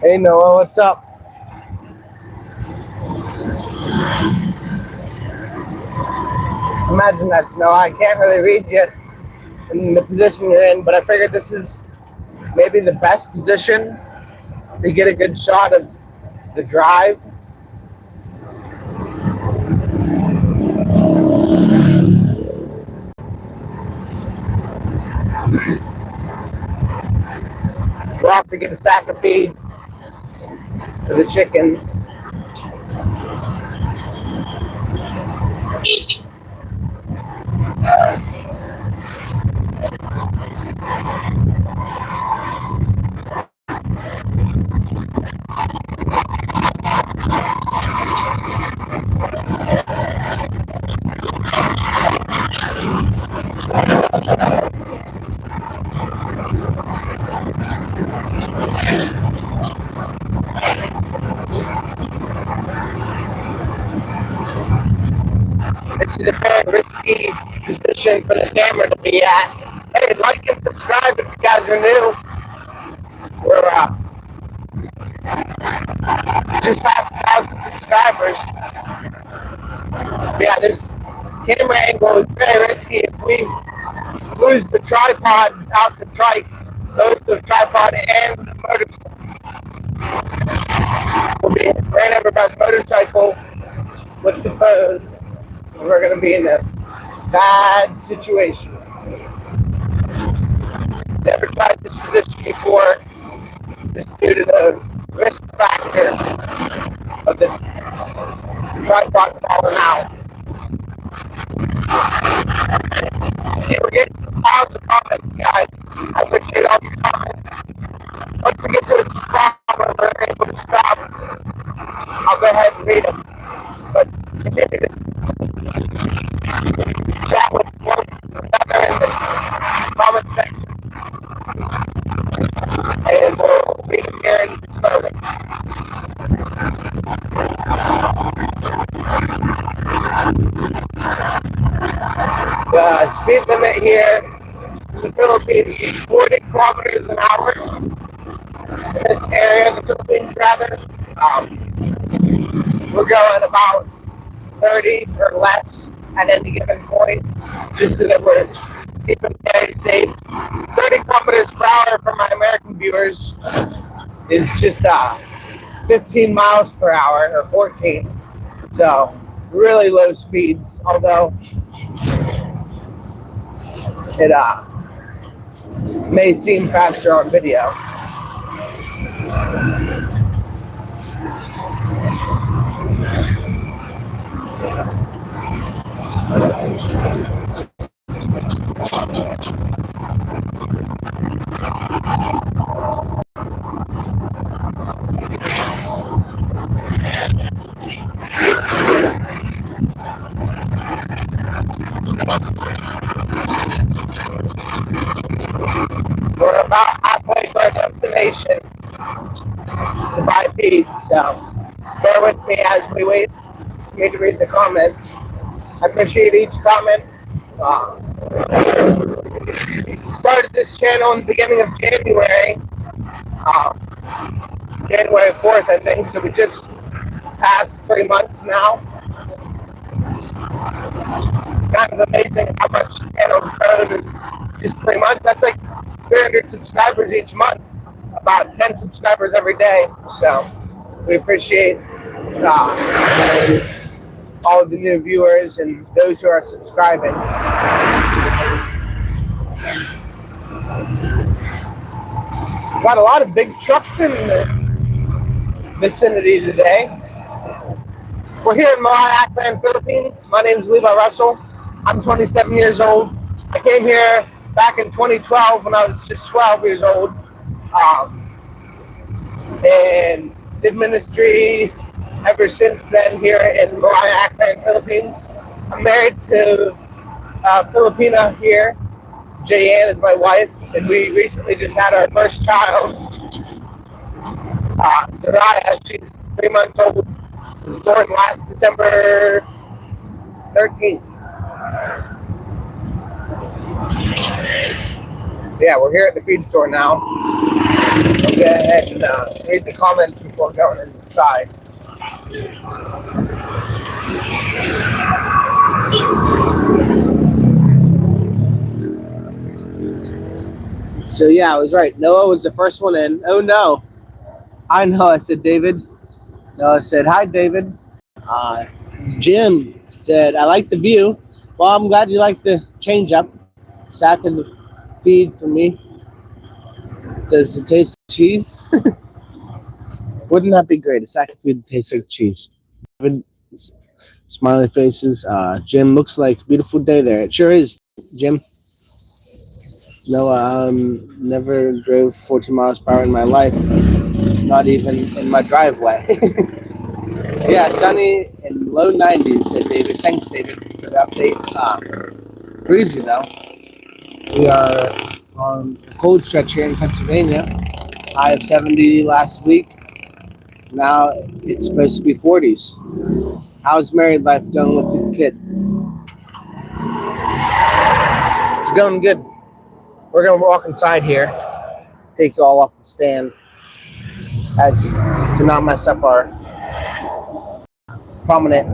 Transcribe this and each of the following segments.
Hey Noah, what's up? Imagine that, Snow. I can't really read you in the position you're in, but I figured this is maybe the best position to get a good shot of the drive. We'll have to get a sack of feed for the chickens. This is a very risky position for the camera to be at. Hey, like and subscribe if you guys are new. We're just past 1,000 subscribers. Yeah, this camera angle is very risky. If we lose the tripod out the trike, both the tripod and the motorcycle, we'll be ran over by the motorcycle with the phone. We're going to be in a bad situation. Never tried this position before, just due to the risk factor of the tripod falling out. See, we're getting piles of comments, guys. I appreciate all your comments. Once we get to the spot where we're able to stop, I'll go ahead and read them. But continue to chat with one another in the comment section. And we'll read them here in this moment. The speed limit here in the Philippines is 40 kilometers an hour. In this area of the Philippines, rather. We're going about 30 or less at any given point, just so that we're keeping very safe. 30 kilometers per hour for my American viewers is just 15 miles per hour, or 14. So really low speeds, although it may seem faster on video. We're about halfway to our destination to buy feed, so bear with me as we wait for me to read the comments. I appreciate each comment. Started this channel in the beginning of January, January 4th, I think, so we just passed 3 months now. Kind of amazing how much the channel's grown in just 3 months. That's like 300 subscribers each month, about 10 subscribers every day. So we appreciate all of the new viewers and those who are subscribing. Got a lot of big trucks in the vicinity today. We're here in Future-Farmers-of-Aklan, Philippines. Philippines. My name is Levi Russell. I'm 27 years old. I came here back in 2012 when I was just 12 years old, and did ministry ever since then here in Aklan, Philippines. I'm married to a Filipina here. Jayanne is my wife, and we recently just had our first child. Soraya, she's 3 months old, was born last December 13th. Yeah, we're here at the feed store now. I'll go ahead and read the comments before going inside. So yeah, I was right. Noah was the first one in. Oh no. I know, I said David. Noah said, hi David. Jim said, I like the view. Well, I'm glad you like the change up. Sack in the feed for me. Does it taste like cheese? Wouldn't that be great? A sack of food that tastes like cheese. Smiley faces. Jim, looks like a beautiful day there. It sure is, Jim. No, never drove 14 miles per hour in my life. Not even in my driveway. Yeah, sunny and low 90s, said David. Thanks, David, for the update. Breezy, though. We are on a cold stretch here in Pennsylvania. High of 70 last week. Now it's supposed to be 40s. How's married life going with the kid? It's going good. We're going to walk inside here. Take you all off the stand as to not mess up our prominent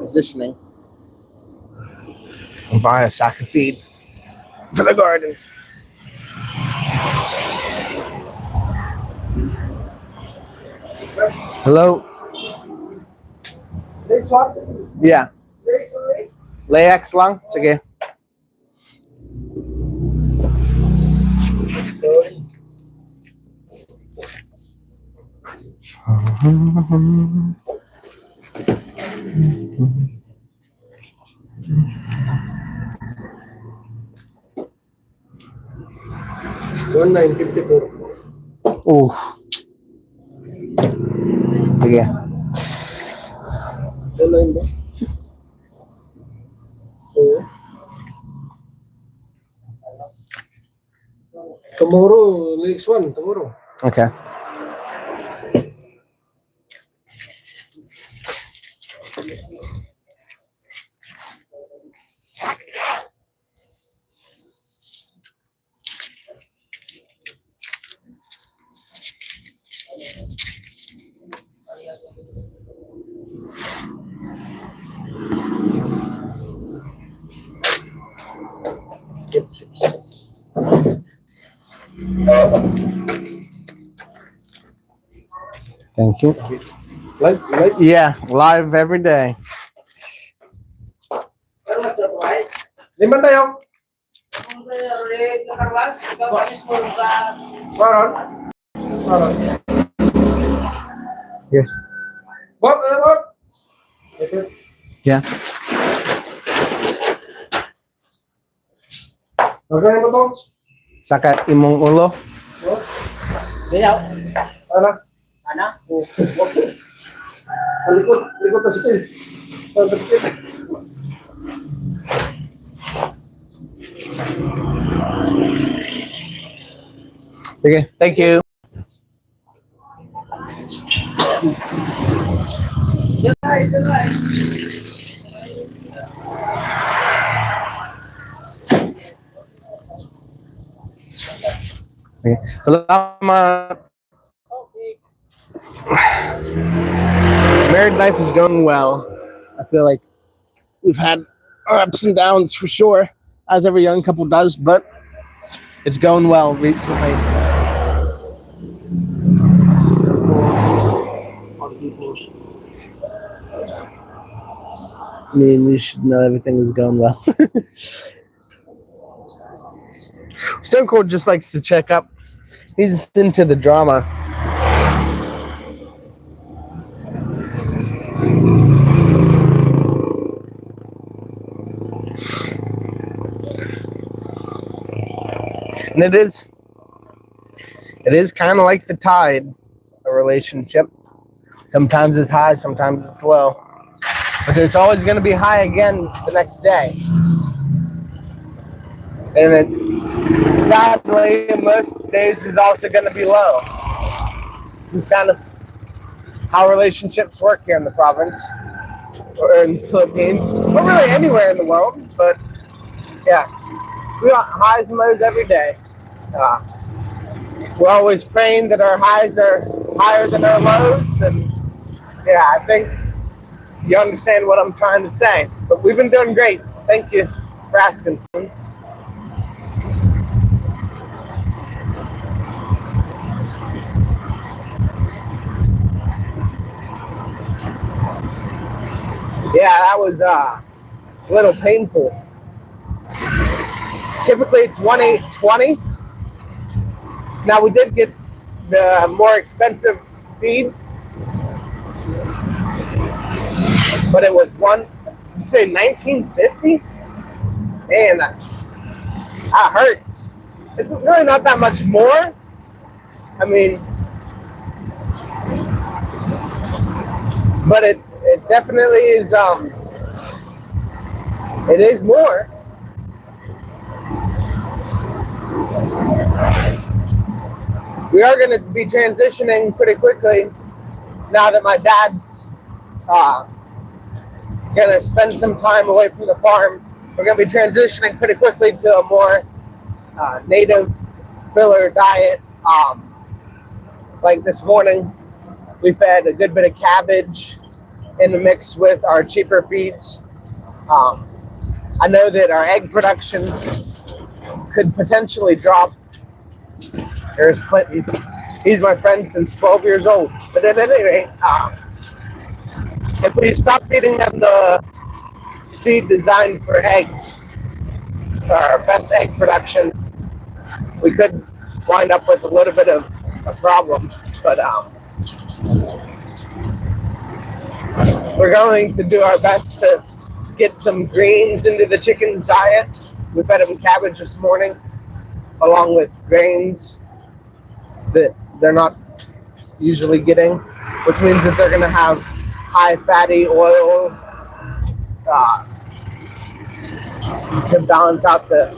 positioning. And buy a sack of feed for the garden. Hello? Yeah. Layak lang? Sige. $1,954. Oh. Sige. Tomorrow, next one, tomorrow. Okay. Thank you. Live? Yeah, live every day. Lima tayo. Paron? Yeah. Bob? Bob? Yeah. Okay mo to? Saka imong ulo. Dayaw. Ano? Ano? Likod na siya. Okay, thank you. Okay. Salamat. Married life is going well. I feel like we've had our ups and downs for sure, as every young couple does, but it's going well recently. I mean, you should know everything is going well. Stone Cold just likes to check up. He's into the drama. And it is kind of like the tide, a relationship. Sometimes it's high, sometimes it's low. But it's always going to be high again the next day. And it, sadly, most days is also going to be low. This is kind of how relationships work here in the province, or in the Philippines, or really anywhere in the world. But yeah, we got highs and lows every day. We're always praying that our highs are higher than our lows. And yeah, I think you understand what I'm trying to say. But we've been doing great. Thank you for asking. Yeah, that was a little painful. Typically it's 1,820. Now we did get the more expensive feed, but it was say 1950. Man, that hurts. It's really not that much more. I mean, but it definitely is. It is more. We are going to be transitioning pretty quickly now that my dad's going to spend some time away from the farm. We're going to be transitioning pretty quickly to a more native filler diet. Like this morning, we fed a good bit of cabbage in the mix with our cheaper feeds. I know that our egg production could potentially drop. There's Clinton. He's my friend since 12 years old. But at any rate, if we stop feeding them the feed designed for eggs, our best egg production, we could wind up with a little bit of a problem. But we're going to do our best to get some greens into the chickens' diet. We fed them cabbage this morning, along with grains that they're not usually getting, which means that they're going to have high fatty oil to balance out the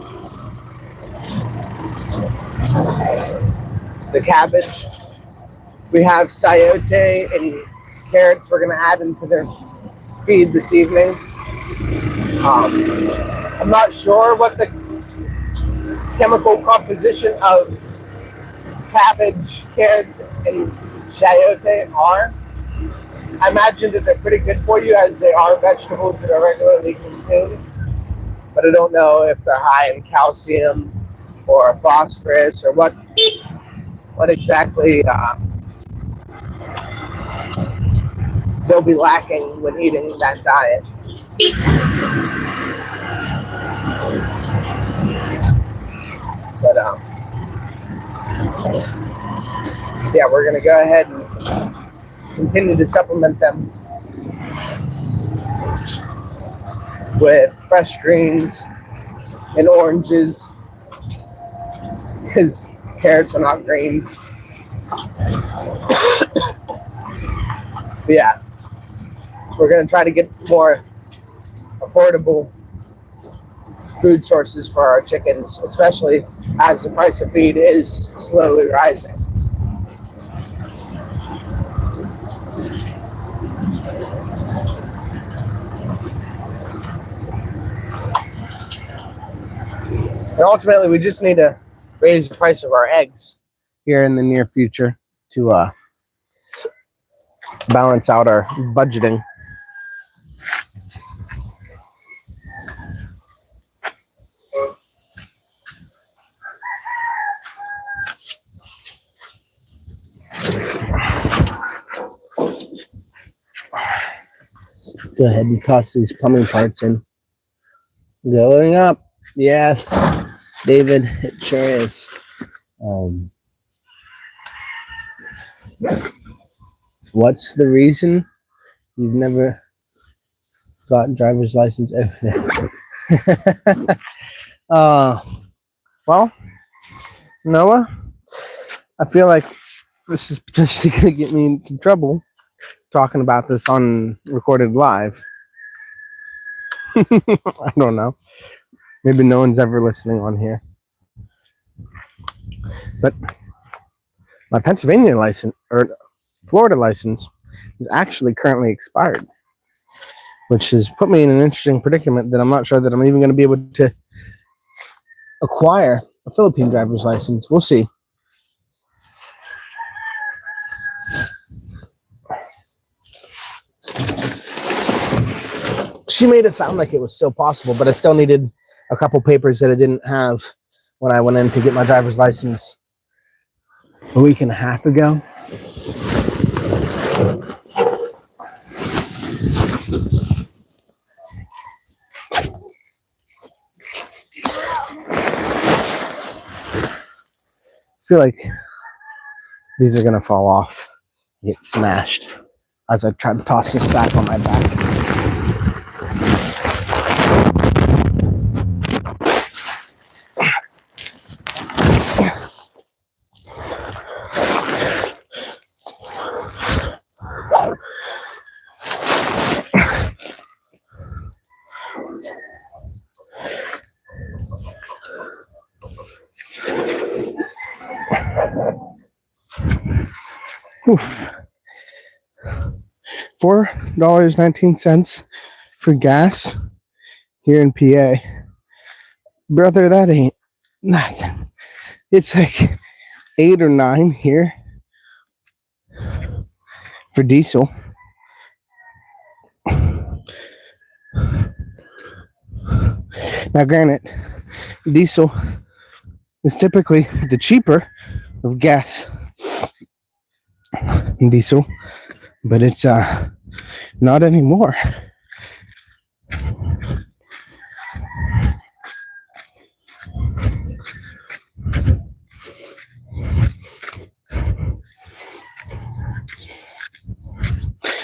cabbage. We have sayote and carrots we're going to add into their feed this evening. I'm not sure what the chemical composition of cabbage, carrots, and chayote are. I imagine that they're pretty good for you, as they are vegetables that are regularly consumed. But I don't know if they're high in calcium or phosphorus or what exactly they'll be lacking when eating that diet. But yeah, we're going to go ahead and continue to supplement them with fresh greens and oranges, because carrots are not greens. But yeah, we're going to try to get more affordable food sources for our chickens, especially as the price of feed is slowly rising. And ultimately, we just need to raise the price of our eggs here in the near future to balance out our budgeting. Go ahead and toss these plumbing parts in. Going up. Yes, David, it sure is. What's the reason you've never got driver's license over there? Well, Noah, I feel like this is potentially going to get me into trouble talking about this on recorded live. I don't know. Maybe no one's ever listening on here. But my Pennsylvania license, or Florida license, is actually currently expired, which has put me in an interesting predicament that I'm not sure that I'm even going to be able to acquire a Philippine driver's license. We'll see. She made it sound like it was still possible, but I still needed a couple papers that I didn't have when I went in to get my driver's license a week and a half ago. I feel like these are going to fall off, get smashed as I try to toss this sack on my back. $4.19 for gas here in PA. Brother, that ain't nothing. It's like 8 or 9 here for diesel. Now, granted, diesel is typically the cheaper of gas and diesel, but it's not anymore.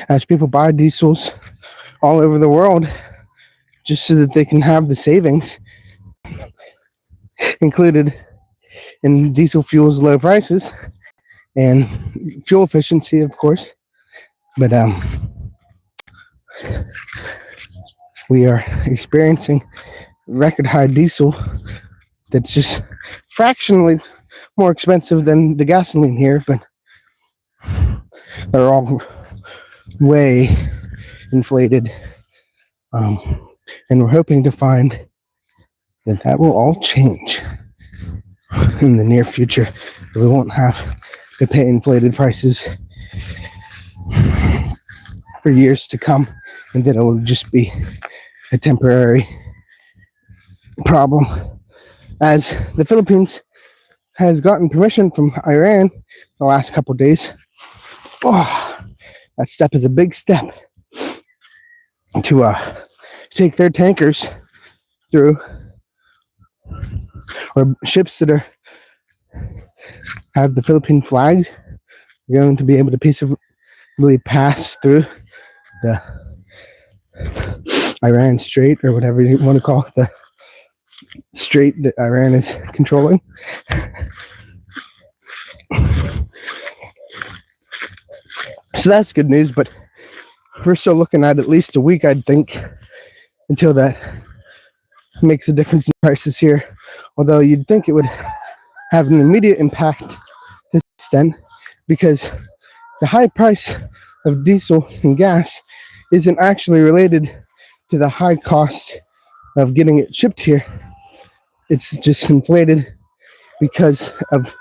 As people buy diesels all over the world just so that they can have the savings included in diesel fuel's low prices and fuel efficiency, of course. But we are experiencing record high diesel that's just fractionally more expensive than the gasoline here, but they're all way inflated. And we're hoping to find that will all change in the near future. We won't have to pay inflated prices for years to come, and that it will just be a temporary problem. As the Philippines has gotten permission from Iran the last couple of days, that step is a big step to take their tankers through, or ships that have the Philippine flag are going to be able to peaceably pass through the Iran Strait, or whatever you want to call it, the strait that Iran is controlling. So that's good news, but we're still looking at least a week, I'd think, until that makes a difference in prices here. Although you'd think it would have an immediate impact to this extent, because the high price of diesel and gas isn't actually related to the high cost of getting it shipped here. It's just inflated because of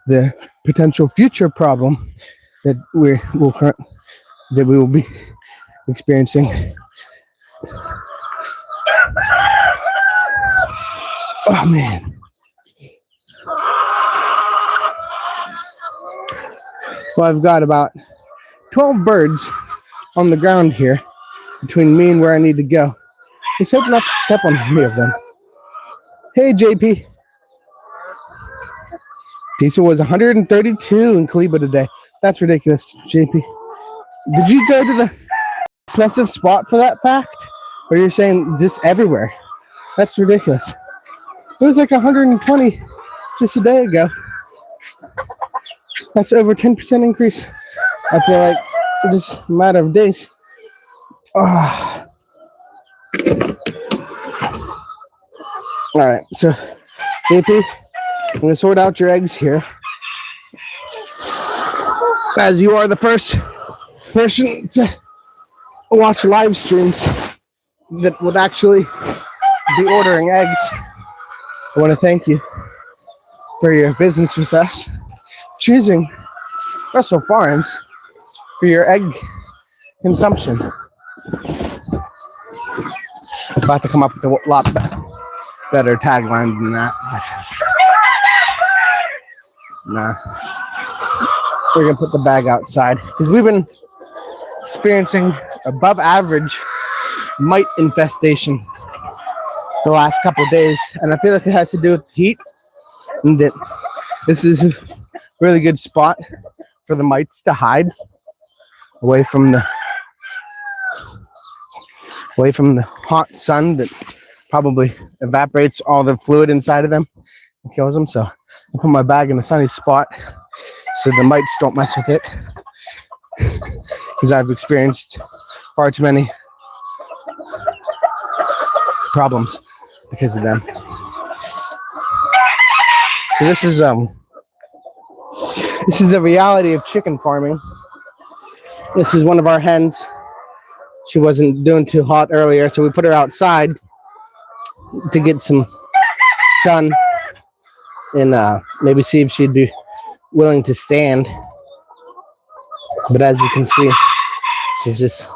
the potential future problem that we will be experiencing. Oh man. Well, I've got about 12 birds on the ground here between me and where I need to go. Just hope not to step on any of them. Hey, JP. Diesel was 132 in Kaliba today. That's ridiculous, JP. Did you go to the expensive spot for that fact? Or you're saying just everywhere? That's ridiculous. It was like 120 just a day ago. That's over 10% increase. I feel like just a matter of days. Oh. All right, so JP, I'm gonna sort out your eggs here, as you are the first person to watch live streams that would actually be ordering eggs. I want to thank you for your business with us, choosing Russell Farms for your egg consumption. I'll have to come up with a lot better tagline than that. Nah. We're going to put the bag outside because we've been experiencing above average mite infestation the last couple of days, and I feel like it has to do with the heat, and that this is a really good spot for the mites to hide away from the hot sun that probably evaporates all the fluid inside of them and kills them. So I put my bag in a sunny spot so the mites don't mess with it, because I've experienced far too many problems because of them. So this is the reality of chicken farming. This is one of our hens. She wasn't doing too hot earlier, so we put her outside to get some sun and maybe see if she'd be willing to stand. But as you can see, she's just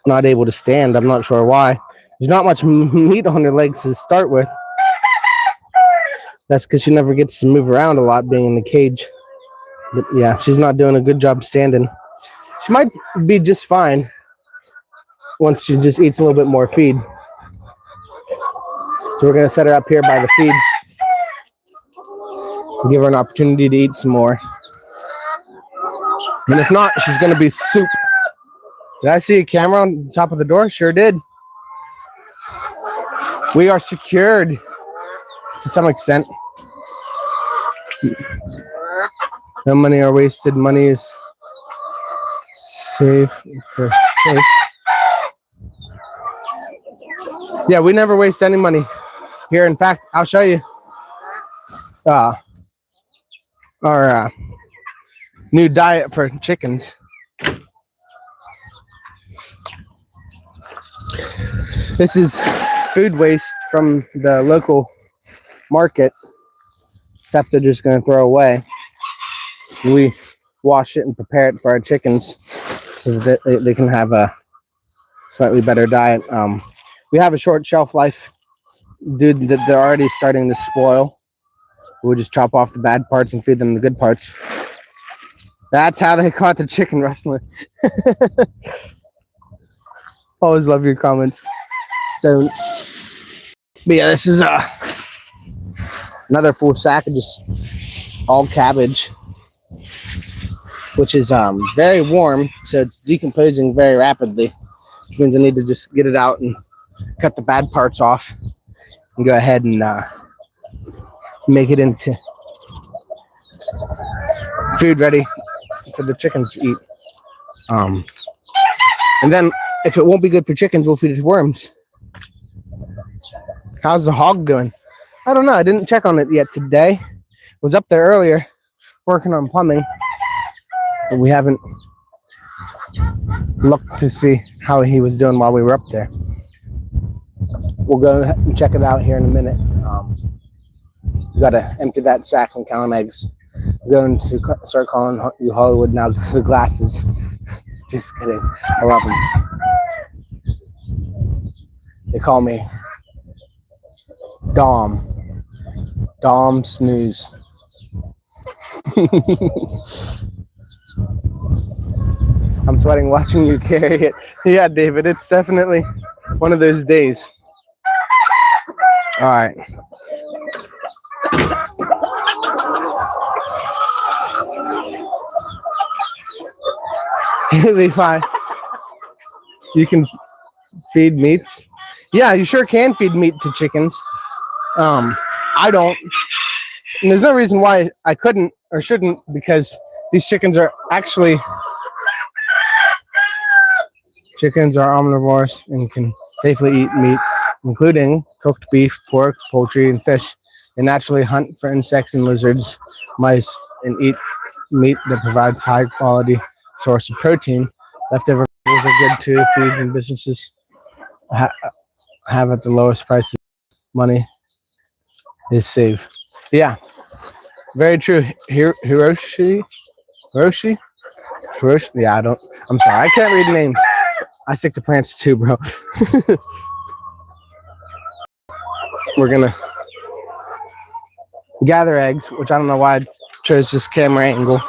not able to stand. I'm not sure why. There's not much meat on her legs to start with. That's because she never gets to move around a lot being in the cage. But yeah, she's not doing a good job standing. She might be just fine once she just eats a little bit more feed. So we're going to set her up here by the feed. Give her an opportunity to eat some more. And if not, she's going to be soup. Did I see a camera on top of the door? Sure did. We are secured to some extent. No money are wasted. Money is safe for safe. Yeah, we never waste any money here. In fact, I'll show you our new diet for chickens. This is food waste from the local market, stuff they're just going to throw away. We wash it and prepare it for our chickens so that they can have a slightly better diet. We have a short shelf life, dude, that they're already starting to spoil. We'll just chop off the bad parts and feed them the good parts. That's how they caught the chicken rustling. Always love your comments. So, but yeah, this is another full sack of just all cabbage, which is very warm, so it's decomposing very rapidly, which means I need to just get it out and cut the bad parts off and go ahead and make it into food ready for the chickens to eat. And then if it won't be good for chickens, we'll feed it to worms. How's the hog doing? I don't know. I didn't check on it yet today. Was up there earlier working on plumbing, but we haven't looked to see how he was doing while we were up there. We'll go and check it out here in a minute. We gotta empty that sack and count eggs. I'm going to start calling you Hollywood now because of the glasses. Just kidding. I love them. They call me Dom. Dom Snooze. I'm sweating watching you carry it. Yeah, David, it's definitely one of those days. All right. Levi, you can feed meats. Yeah, you sure can feed meat to chickens. I I don't. And there's no reason why I couldn't or shouldn't, because these chickens are actually omnivores and can safely eat meat, including cooked beef, pork, poultry, and fish. They naturally hunt for insects and lizards, mice, and eat meat that provides high quality source of protein. Leftover are good too. Feeds and businesses have at the lowest prices. Money is saved. Yeah, very true. Hiroshi. Yeah, I'm sorry. I can't read names. I stick to plants too, bro. We're gonna gather eggs, which I don't know why I chose this camera angle.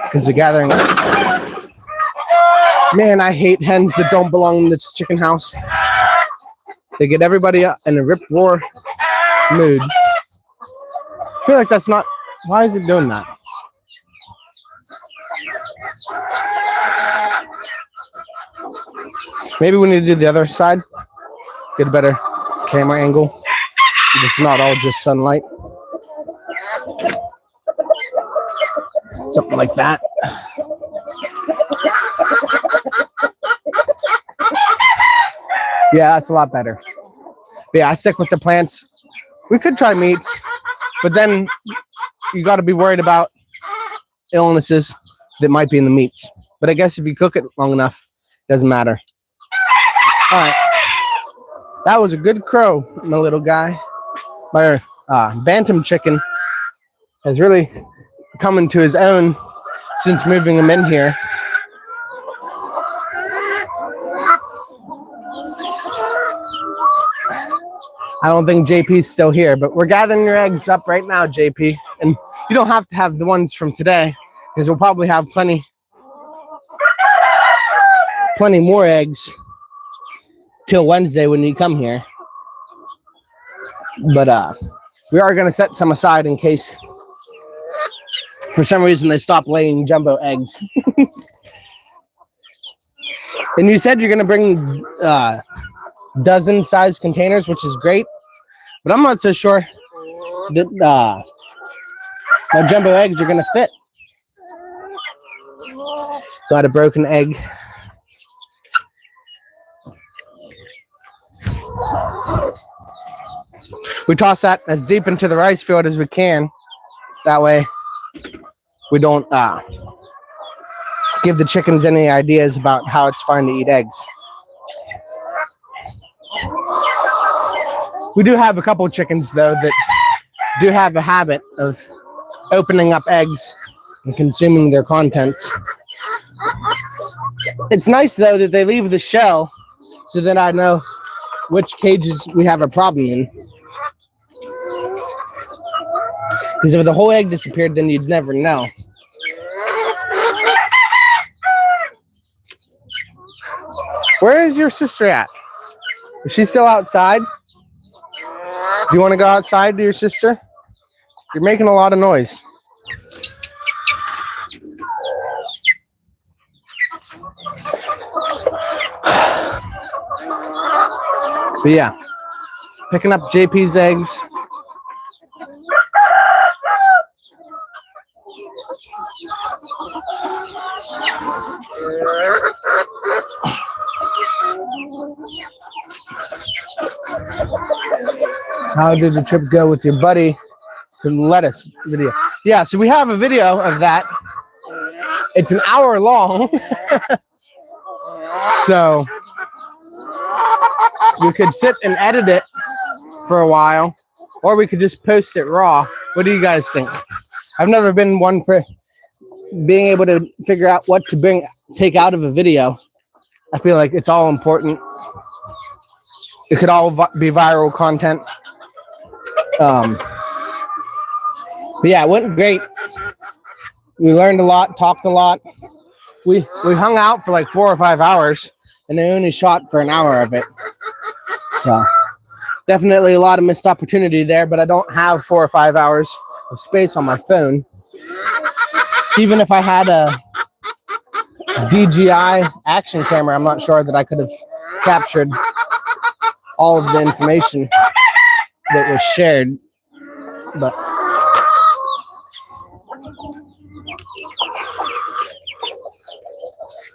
Because the gathering. Man, I hate hens that don't belong in this chicken house. They get everybody in a rip-roar mood. I feel like that's not... Why is it doing that? Maybe we need to do the other side. Get a better camera angle. It's not all just sunlight. Something like that. Yeah, that's a lot better. But yeah, I stick with the plants. We could try meats, but then you got to be worried about illnesses that might be in the meats. But I guess if you cook it long enough, it doesn't matter. All right. That was a good crow, my little guy. My bantam chicken has really come into his own since moving him in here. I don't think JP's still here, but we're gathering your eggs up right now, JP. And you don't have to have the ones from today, because we'll probably have plenty more eggs till Wednesday when you come here. But we are going to set some aside in case for some reason they stop laying jumbo eggs. And you said you're going to bring dozen size containers, which is great, but I'm not so sure that my jumbo eggs are going to fit. Got a broken egg. We toss that as deep into the rice field as we can. That way we don't give the chickens any ideas about how it's fine to eat eggs. We do have a couple of chickens, though, that do have a habit of opening up eggs and consuming their contents. It's nice, though, that they leave the shell so that I know which cages we have a problem in. Because if the whole egg disappeared, then you'd never know. Where is your sister at? Is she still outside? Do you want to go outside to your sister? You're making a lot of noise. But yeah, picking up JP's eggs. How did the trip go with your buddy to lettuce video? Yeah, so we have a video of that. It's an hour long. So we could sit and edit it for a while, or we could just post it raw. What do you guys think? I've never been one for being able to figure out what to take out of a video. I feel like it's all important. It could all be viral content. But yeah, it went great. We learned a lot, talked a lot. We hung out for like 4 or 5 hours, and I only shot for an hour of it. So definitely a lot of missed opportunity there, but I don't have 4 or 5 hours of space on my phone. Even if I had a DJI action camera, I'm not sure that I could have captured all of the information that was shared, but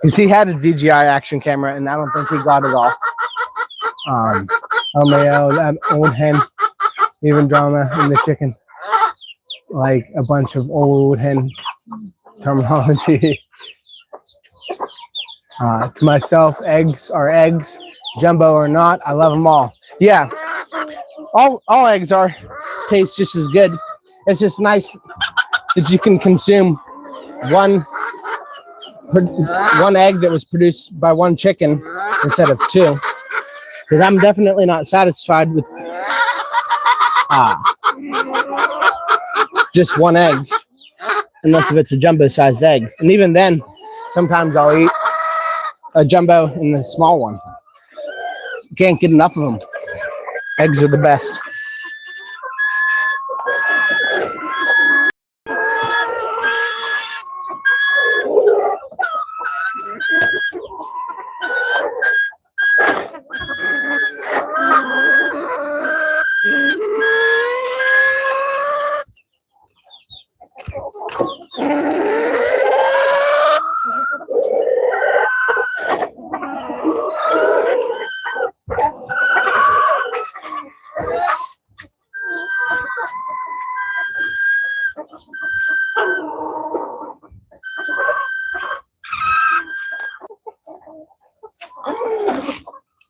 because he had a DJI action camera, and I don't think he got it all. Oh my God, that old hen, even drama in the chicken, like a bunch of old hen terminology. To myself, eggs are eggs, jumbo or not, I love them all. Yeah, all eggs taste just as good. It's just nice that you can consume one egg that was produced by one chicken instead of two, because I'm definitely not satisfied with just one egg unless if it's a jumbo sized egg, and even then sometimes I'll eat a jumbo and the small one. Can't get enough of them. Eggs are the best.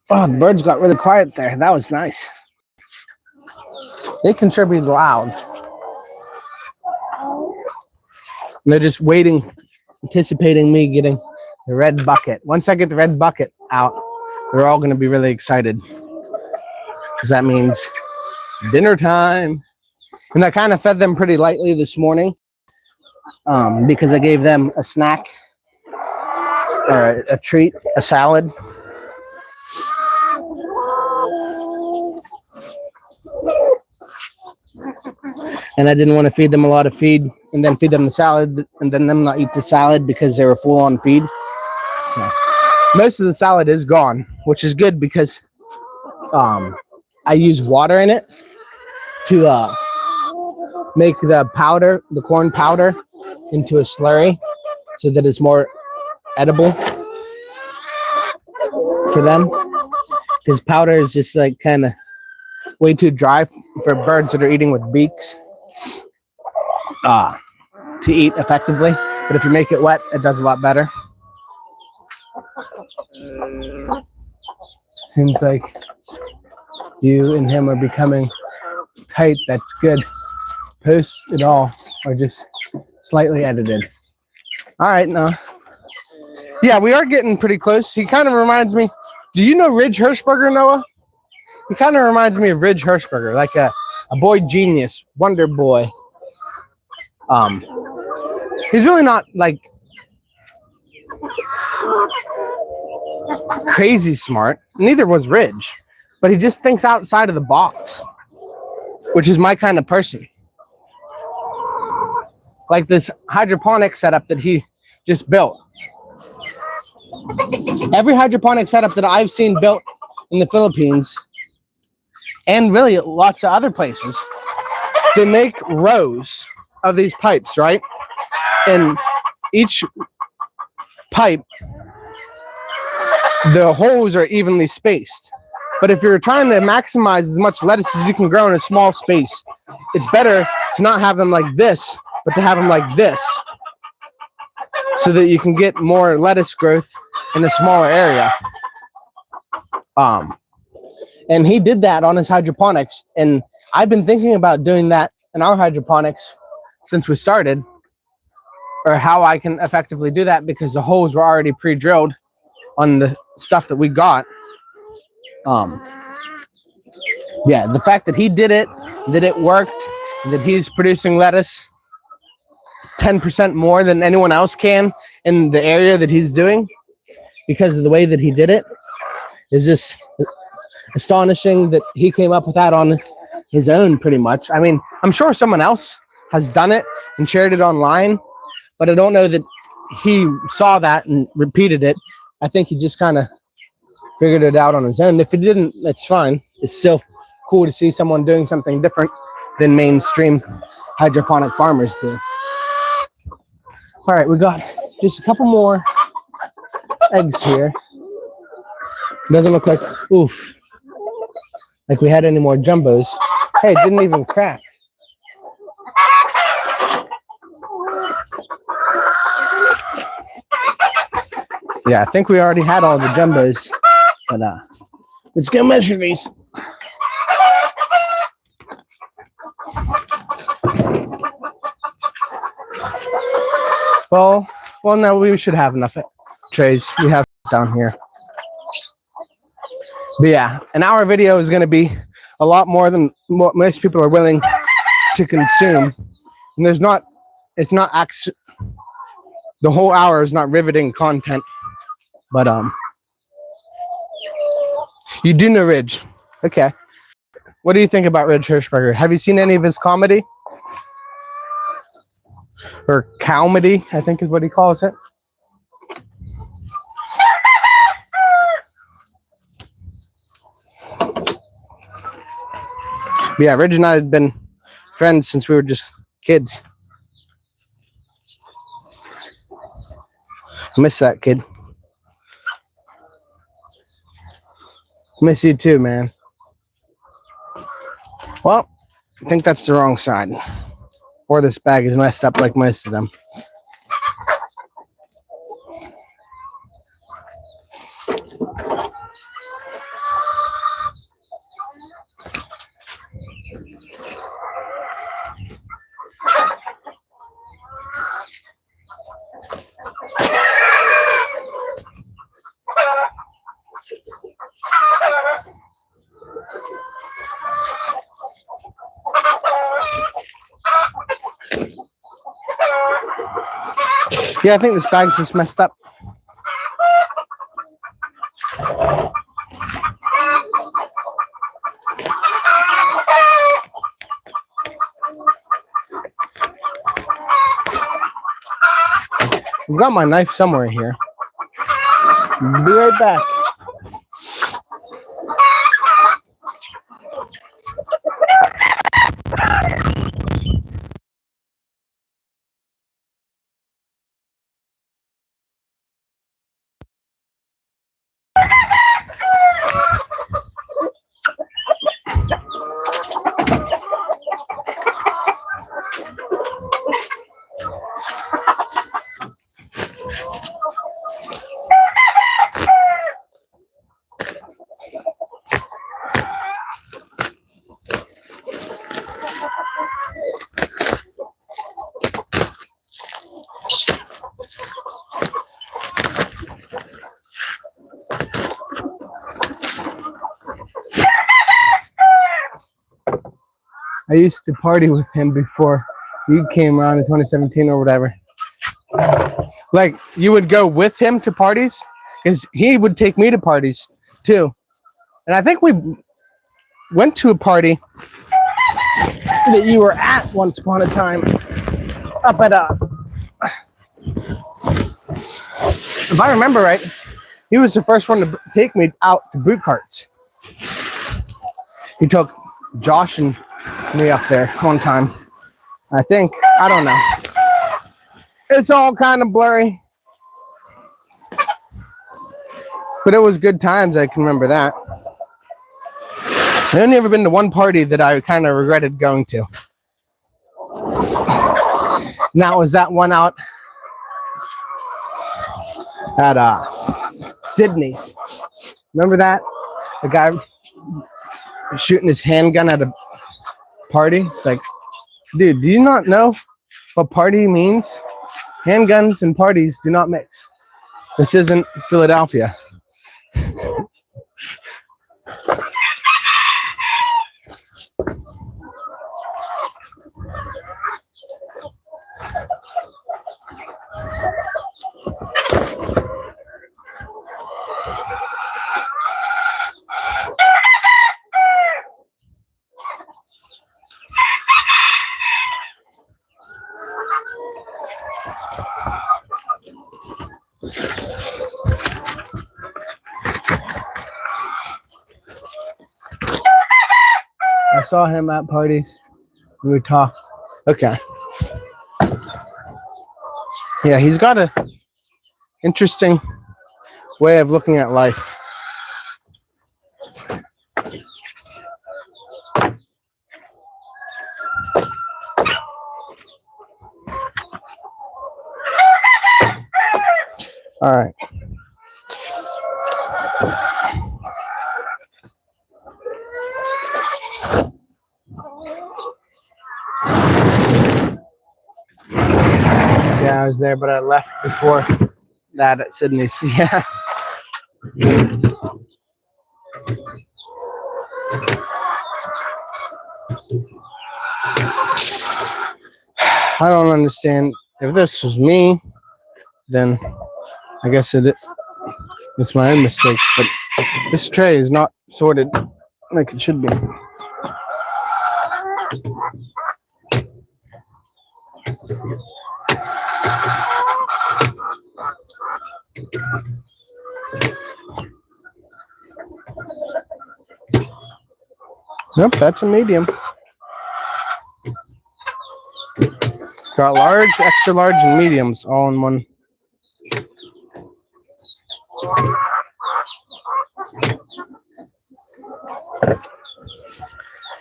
Oh, the birds got really quiet there. That was nice. They contribute loud. And they're just waiting, anticipating me getting the red bucket. Once I get the red bucket out, they're all going to be really excited, because that means dinner time. And I kind of fed them pretty lightly this morning, because I gave them a snack or a treat, a salad. And I didn't want to feed them a lot of feed and then feed them the salad and then them not eat the salad because they were full on feed. So most of the salad is gone, which is good because I use water in it to make the powder, the corn powder, into a slurry so that it's more edible for them, because powder is just like kind of way too dry for birds that are eating with beaks to eat effectively. But if you make it wet, it does a lot better. Seems like you and him are becoming tight. That's good. Posts at all are just slightly edited. All right, now. Yeah, we are getting pretty close. He kind of reminds me. Do you know Ridge Hirschberger, Noah? He kind of reminds me of Ridge Hirschberger, like a boy genius, wonder boy. He's really not like crazy smart. Neither was Ridge, but he just thinks outside of the box, which is my kind of person. Like this hydroponic setup that he just built. Every hydroponic setup that I've seen built in the Philippines, and really lots of other places, they make rows of these pipes, right? And each pipe, the holes are evenly spaced. But if you're trying to maximize as much lettuce as you can grow in a small space, it's better to not have them like this, but to have them like this, so that you can get more lettuce growth in a smaller area. And he did that on his hydroponics, and I've been thinking about doing that in our hydroponics since we started, or how I can effectively do that, because the holes were already pre-drilled on the stuff that we got. Yeah, the fact that he did it, that it worked, and that he's producing lettuce 10% more than anyone else can in the area that he's doing, because of the way that he did it, is just astonishing that he came up with that on his own, pretty much. I mean, I'm sure someone else has done it and shared it online, but I don't know that he saw that and repeated it. I think he just kind of figured it out on his own. If he didn't, that's fine. It's still cool to see someone doing something different than mainstream hydroponic farmers do. All right, we got just a couple more eggs here. Doesn't look like, oof, like we had any more jumbos. Hey, it didn't even crack. Yeah, I think we already had all the jumbos, but let's go measure these. Well, no, we should have enough trays. We have down here. But yeah, an hour video is going to be a lot more than what most people are willing to consume. And it's not the whole hour is not riveting content. But you do know Ridge. Okay. What do you think about Ridge Hirschberger? Have you seen any of his comedy? Or comedy, I think is what he calls it. Yeah, Ridge and I have been friends since we were just kids. I miss that kid. Miss you too, man. Well, I think that's the wrong side. Or this bag is messed up like most of them. Yeah, I think this bag's just messed up. I've got my knife somewhere here. Be right back. I used to party with him before you came around in 2017 or whatever. Like, you would go with him to parties? Because he would take me to parties, too. And I think we went to a party that you were at once upon a time. Up at, if I remember right, he was the first one to take me out to boot carts. He took Josh and me up there one time. I think. I don't know. It's all kind of blurry. But it was good times. I can remember that. I've only ever been to one party that I kind of regretted going to. And that was that one out at Sydney's. Remember that? The guy shooting his handgun at a party. It's like, dude, do you not know what party means? Handguns and parties do not mix. This isn't Philadelphia. saw him at parties. We talked. Okay. Yeah, he's got a interesting way of looking at life. All right. Yeah, I was there, but I left before that at Sydney's. Yeah. I don't understand. If this was me, then I guess it's my own mistake. But this tray is not sorted like it should be. Nope, that's a medium. Got large, extra large, and mediums all in one.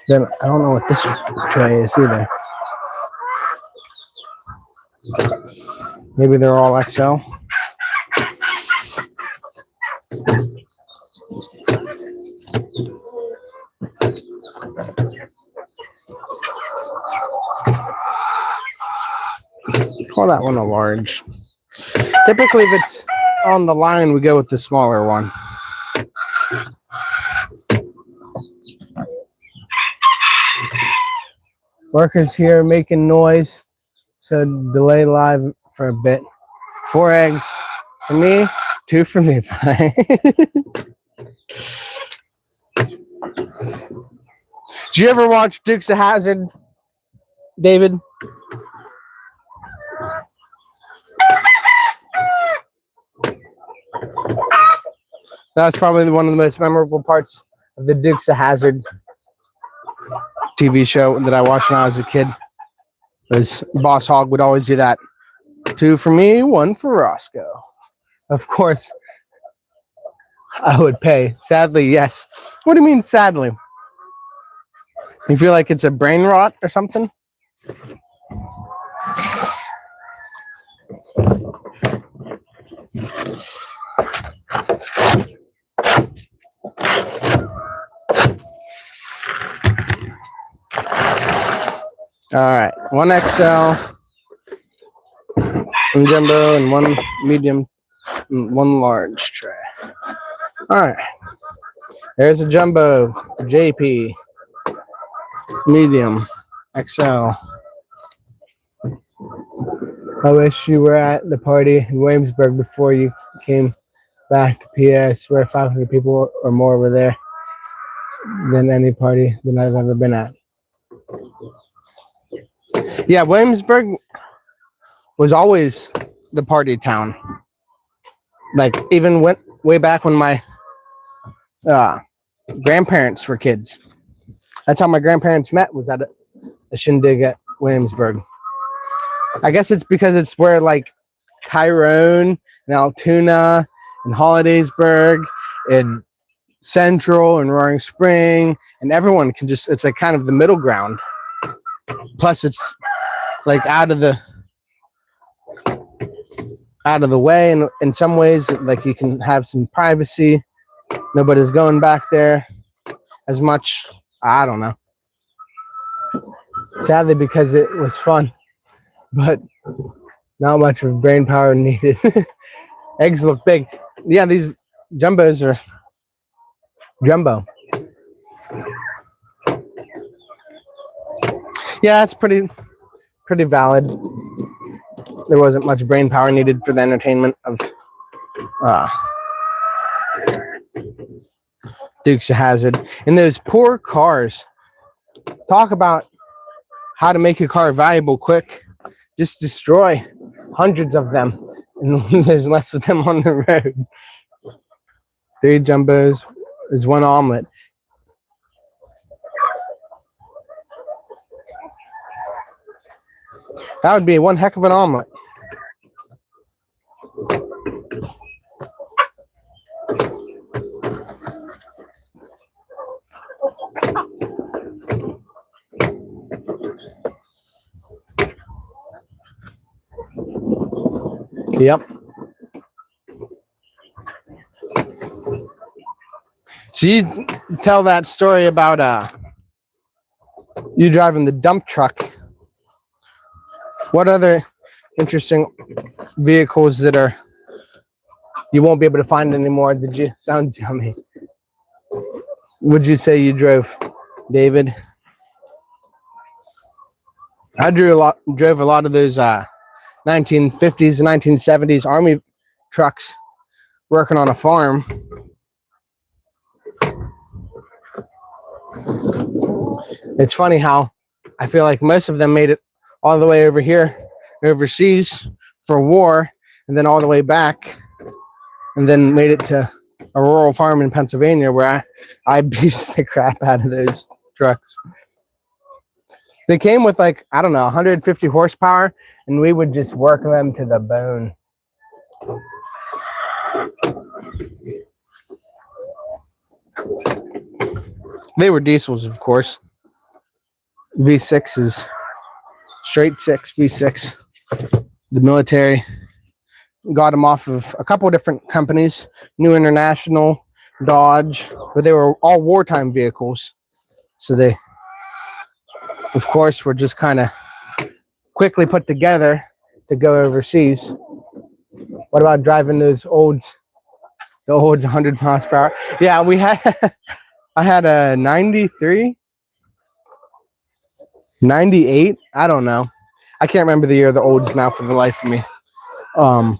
Then I don't know what this tray is either. Maybe they're all XL. Call that one a large. Typically, if it's on the line, we go with the smaller one. Workers here making noise, so delay live for a bit. 4 eggs for me, 2 for Levi. Did you ever watch Dukes of Hazzard, David? That's probably one of the most memorable parts of the Dukes of Hazzard TV show that I watched when I was a kid. Was Boss Hogg would always do that. 2 for me, 1 for Roscoe. Of course, I would pay. Sadly, yes. What do you mean, sadly? You feel like it's a brain rot or something? All right, 1 XL, 1 jumbo, and 1 medium, and 1 large tray. All right, there's a jumbo, JP, medium, XL. I wish you were at the party in Williamsburg before you came back to PA. I swear 500 people or more were there than any party that I've ever been at. Yeah, Williamsburg was always the party town. Like, even went way back when my grandparents were kids. That's how my grandparents met, was at a shindig at Williamsburg. I guess it's because it's where, like, Tyrone and Altoona and Hollidaysburg and Central and Roaring Spring, and everyone can just, it's like kind of the middle ground. Plus, it's like out of the way, and in some ways, like, you can have some privacy. Nobody's going back there as much. I don't know. Sadly, because it was fun, but not much of brain power needed. Eggs look big. Yeah, these jumbos are jumbo. Yeah, it's pretty valid. There wasn't much brain power needed for the entertainment of Dukes of Hazzard. And those poor cars. Talk about how to make a car valuable quick. Just destroy hundreds of them, and there's less of them on the road. 3 jumbos is 1 omelet. That would be one heck of an omelet. Yep. So you tell that story about you driving the dump truck. What other interesting vehicles that are you won't be able to find anymore? Did you? Sounds yummy. Would you say you drove, David? I drove a lot of those 1950s and 1970s Army trucks working on a farm. It's funny how I feel like most of them made it all the way over here, overseas for war, and then all the way back, and then made it to a rural farm in Pennsylvania where I beat the crap out of those trucks. They came with like, I don't know, 150 horsepower, and we would just work them to the bone. They were diesels, of course. V6s, straight six V6. The military got them off of a couple of different companies, New International, Dodge, but they were all wartime vehicles. So they, of course, were just kind of quickly put together to go overseas. What about driving those olds? The olds 100 miles per hour. Yeah, we had, I had a 93, 98. I don't know. I can't remember the year of the olds now for the life of me. But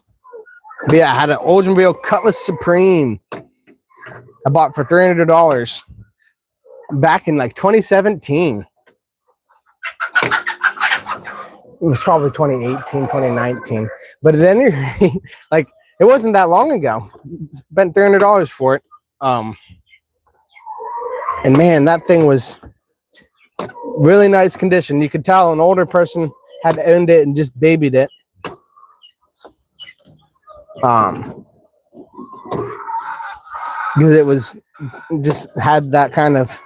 yeah, I had an Oldsmobile Cutlass Supreme. I bought for $300 back in like 2017. It was probably 2018, 2019. But at any rate, like, it wasn't that long ago. Spent $300 for it. And man, that thing was really nice condition. You could tell an older person had owned it and just babied it. Because it was just had that kind of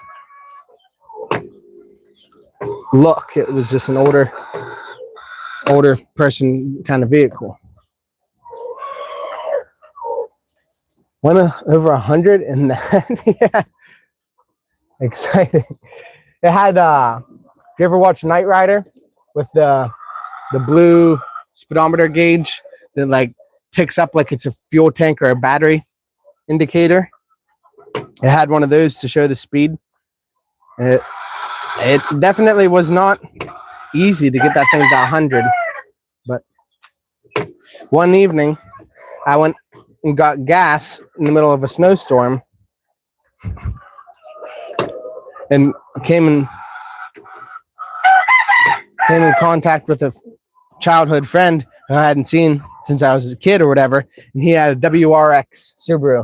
look. It was just an older person kind of vehicle. Went over 100 and yeah, exciting. It had you ever watch Knight Rider with the blue speedometer gauge that like ticks up like it's a fuel tank or a battery indicator? It had one of those to show the speed. It definitely was not easy to get that thing to 100, but one evening I went and got gas in the middle of a snowstorm and came in contact with a childhood friend who I hadn't seen since I was a kid or whatever, and he had a WRX Subaru.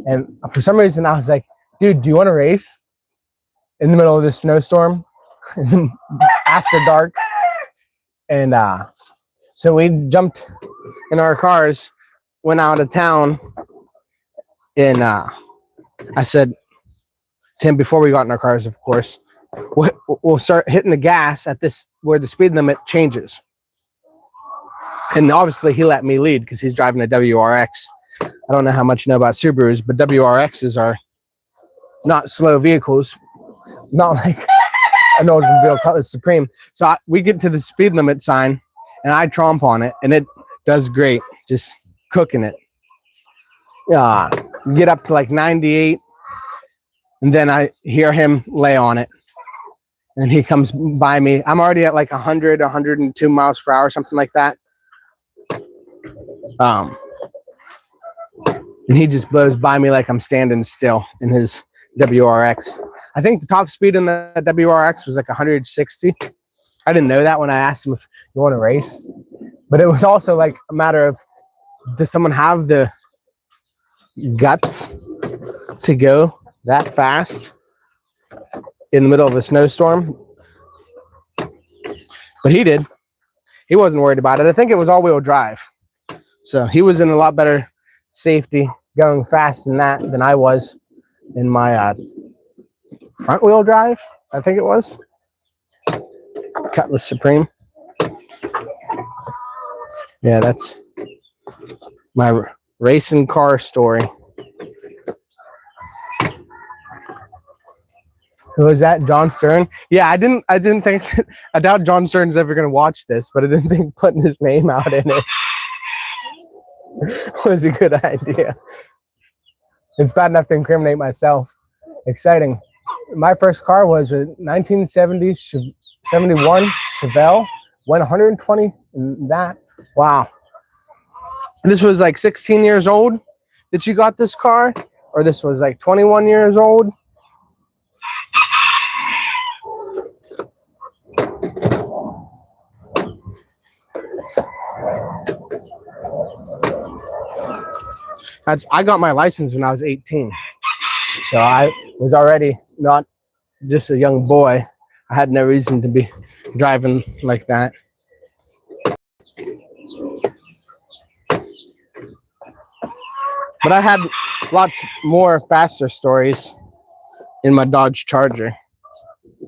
And for some reason, I was like, dude, do you want to race in the middle of this snowstorm after dark? And so we jumped in our cars, went out of town, and I said to him before we got in our cars, of course, we'll start hitting the gas at this where the speed limit changes. And obviously he let me lead because he's driving a WRX. I don't know how much you know about Subarus, but WRXs are not slow vehicles, not like an Oldsmobile Cutlass Supreme. So we get to the speed limit sign and I tromp on it and it does great, just cooking it. Get up to like 98 and then I hear him lay on it and he comes by me. I'm already at like 100, 102 miles per hour, something like that. And he just blows by me like I'm standing still in his WRX. I think the top speed in the WRX was like 160. I didn't know that when I asked him if you want to race. But it was also like a matter of, does someone have the guts to go that fast in the middle of a snowstorm? But he did. he wasn't worried about it. I think it was all-wheel drive. So he was in a lot better safety going fast than that than I was in my front-wheel drive, I think it was. Cutlass Supreme. Yeah, that's my racing car story. Who was that? John Stern? Yeah, I didn't think, I doubt John Stern's ever going to watch this, but I didn't think putting his name out in it was a good idea. It's bad enough to incriminate myself. Exciting. My first car was a 1970 71 Chevelle. Went 120 in that. Wow. This was like 16 years old that you got this car? Or this was like 21 years old? I got my license when I was 18. So I was already not just a young boy. I had no reason to be driving like that. But I had lots more faster stories in my Dodge Charger.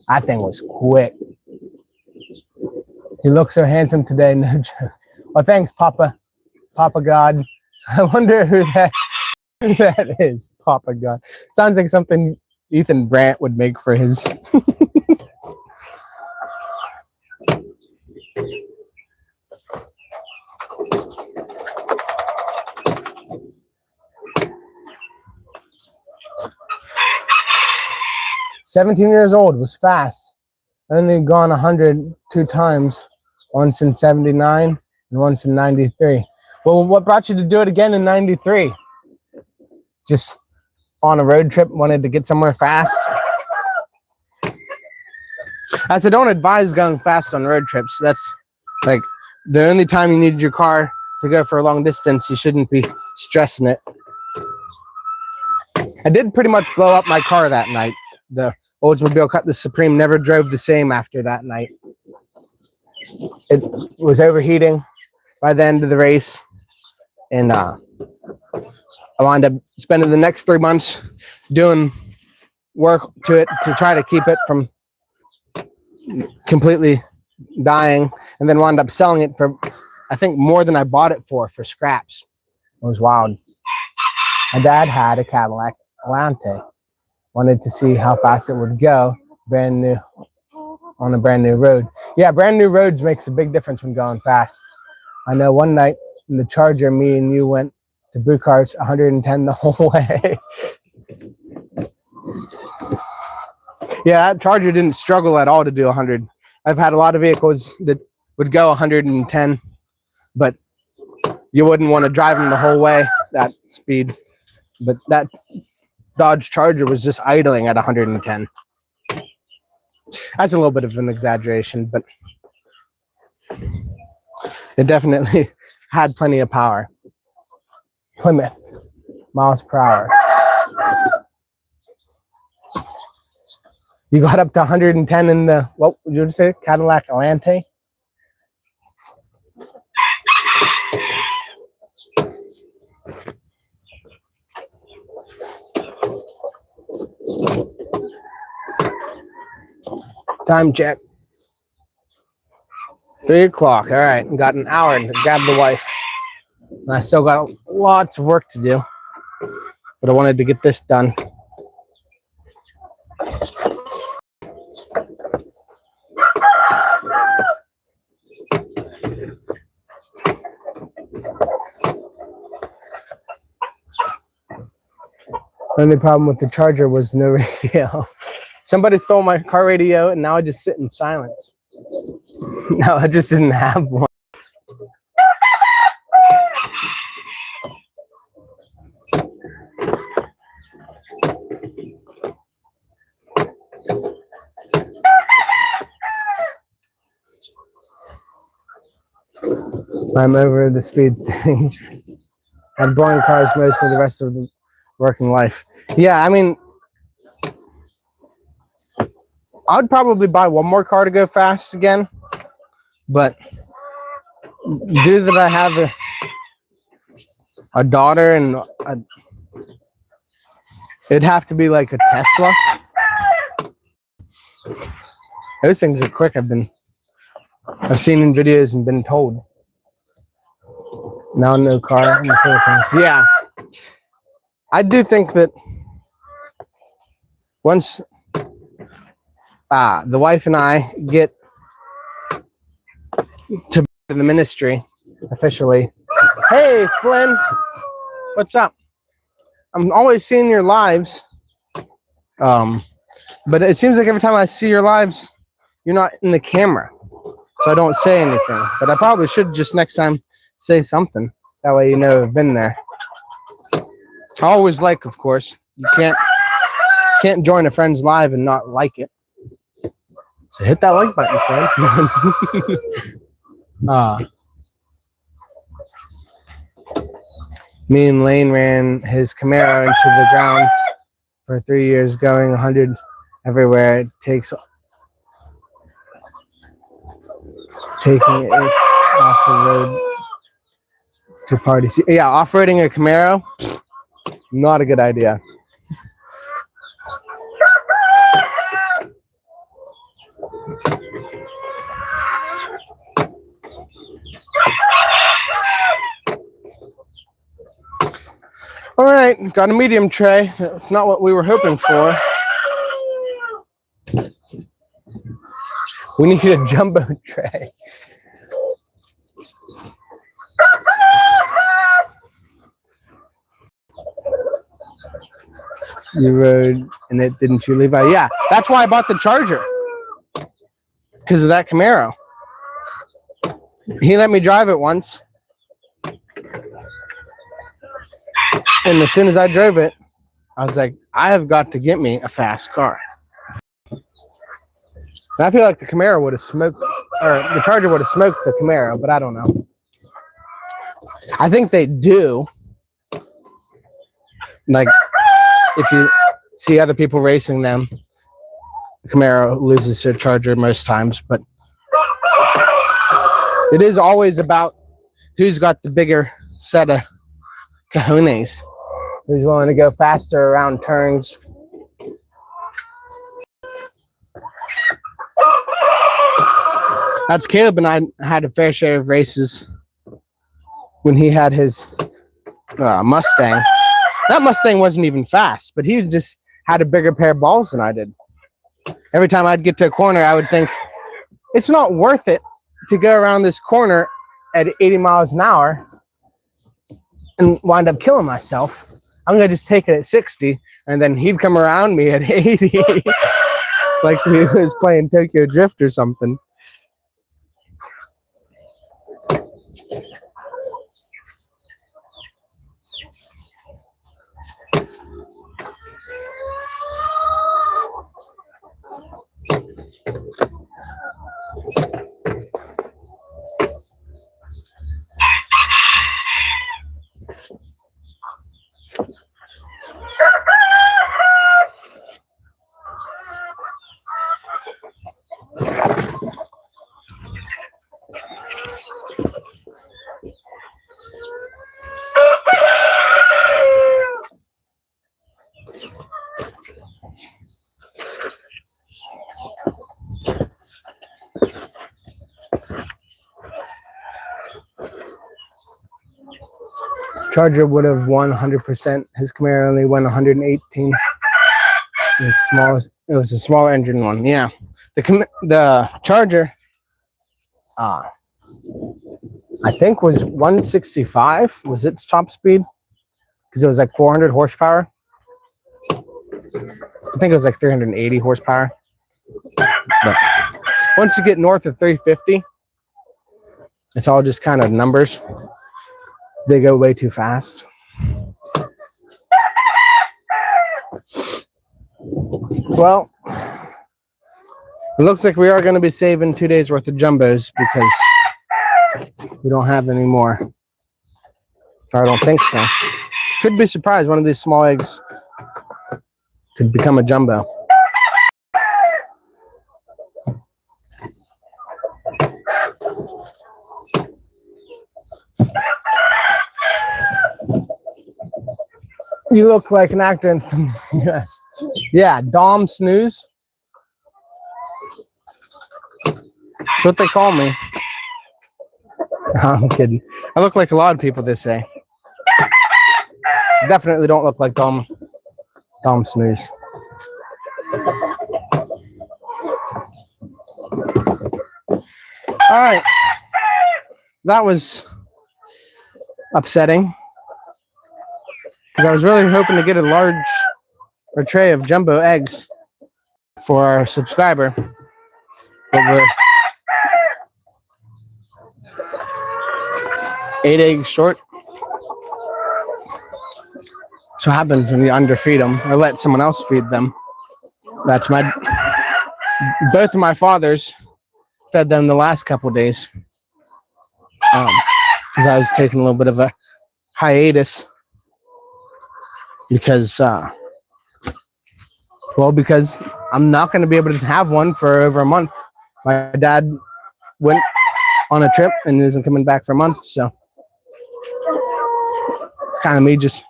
That thing was quick. You look so handsome today. No joke. Well, thanks, Papa. Papa God. I wonder who that is. Papa God. Sounds like something Ethan Brandt would make for his. 17 years old, was fast. Only gone 100 2 times, once in 79 and once in 93. Well, what brought you to do it again in 93? Just on a road trip, wanted to get somewhere fast? I said, don't advise going fast on road trips. That's like the only time you need your car to go for a long distance. You shouldn't be stressing it. I did pretty much blow up my car that night. The Oldsmobile Cutlass Supreme never drove the same after that night. It was overheating by the end of the race, and I wound up spending the next 3 months doing work to it to try to keep it from completely dying, and then wound up selling it for, I think, more than I bought it for scraps. It was wild. My dad had a Cadillac Alante. Wanted to see how fast it would go, brand new, on a brand new road. Yeah, brand new roads makes a big difference when going fast. I know one night in the Charger, me and you went to Buchart's 110 the whole way. Yeah, that Charger didn't struggle at all to do 100. I've had a lot of vehicles that would go 110, but you wouldn't want to drive them the whole way, that speed. But that Dodge Charger was just idling at 110. That's a little bit of an exaggeration, but it definitely had plenty of power. Plymouth, miles per hour. You got up to 110 in the, what would you say, Cadillac Alante? Time check. 3 o'clock. All right, got an hour to grab the wife. And I still got lots of work to do, but I wanted to get this done. The only problem with the Charger was no radio. Somebody stole my car radio, and now I just sit in silence. No, I just didn't have one. I'm over the speed thing. I've born cars most of the rest of the working life. Yeah, I mean, I'd probably buy one more car to go fast again, but due that I have a daughter and it'd have to be like a Tesla. Those things are quick. I've seen in videos and been told. Now no car in the Philippines. Yeah. I do think that once the wife and I get to the ministry officially. Hey, Flynn. What's up? I'm always seeing your lives. But it seems like every time I see your lives, you're not in the camera. So I don't say anything. But I probably should just next time say something. That way you know I've been there. I always like, of course. You can't join a friend's live and not like it. So hit that like button, friend. Me and Lane ran his Camaro into the ground for 3 years, going 100 everywhere. It takes taking it off the road to parties. Yeah, off-roading a Camaro, not a good idea. All right, got a medium tray. That's not what we were hoping for. We need a jumbo tray. You rode and it didn't you, Levi? Yeah, that's why I bought the Charger. Because of that Camaro. He let me drive it once. And as soon as I drove it, I was like, I have got to get me a fast car. And I feel like the Camaro would have smoked, or the Charger would have smoked the Camaro, but I don't know. I think they do. Like, if you see other people racing them, the Camaro loses to a Charger most times, but it is always about who's got the bigger set of cojones, who's willing to go faster around turns. That's Caleb and I had a fair share of races when he had his Mustang. That Mustang wasn't even fast, but he just had a bigger pair of balls than I did. Every time I'd get to a corner, I would think, it's not worth it to go around this corner at 80 miles an hour and wind up killing myself. I'm going to just take it at 60, and then he'd come around me at 80, like he was playing Tokyo Drift or something. Charger would have won 100%. His Camaro only won 118. It was a smaller engine one. Yeah, the Charger, I think was 165 was its top speed because it was like 400 horsepower. I think it was like 380 horsepower. But once you get north of 350, it's all just kind of numbers. They go way too fast. Well, it looks like we are going to be saving 2 days worth of jumbos because we don't have any more. Or I don't think so. Could be surprised one of these small eggs could become a jumbo. You look like an actor in the US. Yeah, Dom Snooze. That's what they call me. I'm kidding. I look like a lot of people, they say. Definitely don't look like Dom Snooze. All right. That was upsetting. Because I was really hoping to get a tray of jumbo eggs for our subscriber. But we're 8 eggs short. That's what happens when you underfeed them or let someone else feed them. Both of my fathers fed them the last couple of days. Because I was taking a little bit of a hiatus. Because I'm not going to be able to have one for over a month. My dad went on a trip and isn't coming back for a month, so it's kind of me just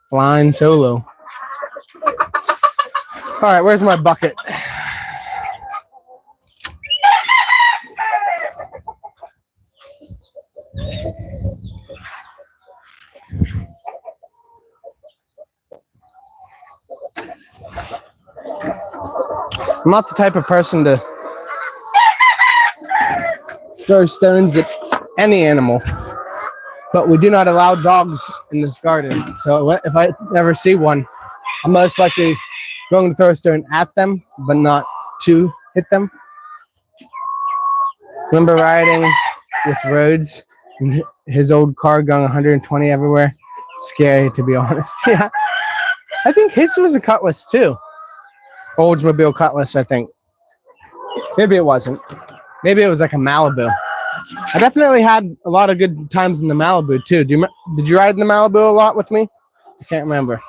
flying solo. All right, where's my bucket? I'm not the type of person to throw stones at any animal, but we do not allow dogs in this garden. So if I ever see one, I'm most likely going to throw a stone at them, but not to hit them. Remember riding with Rhodes and his old car going 120 everywhere? Scary, to be honest. Yeah, I think his was a Cutlass too. Oldsmobile Cutlass, I think. Maybe it wasn't. Maybe it was like a Malibu. I definitely had a lot of good times in the Malibu too. Did you ride in the Malibu a lot with me? I can't remember.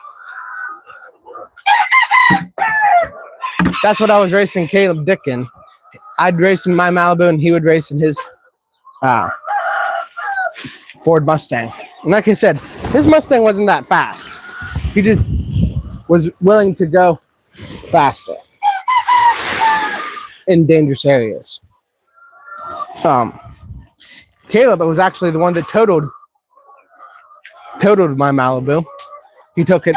That's what I was racing Caleb Dick in. I'd race in my Malibu and he would race in his Ford Mustang. And like I said, his Mustang wasn't that fast. He just was willing to go faster in dangerous areas. Caleb was actually the one that totaled my Malibu. He took it.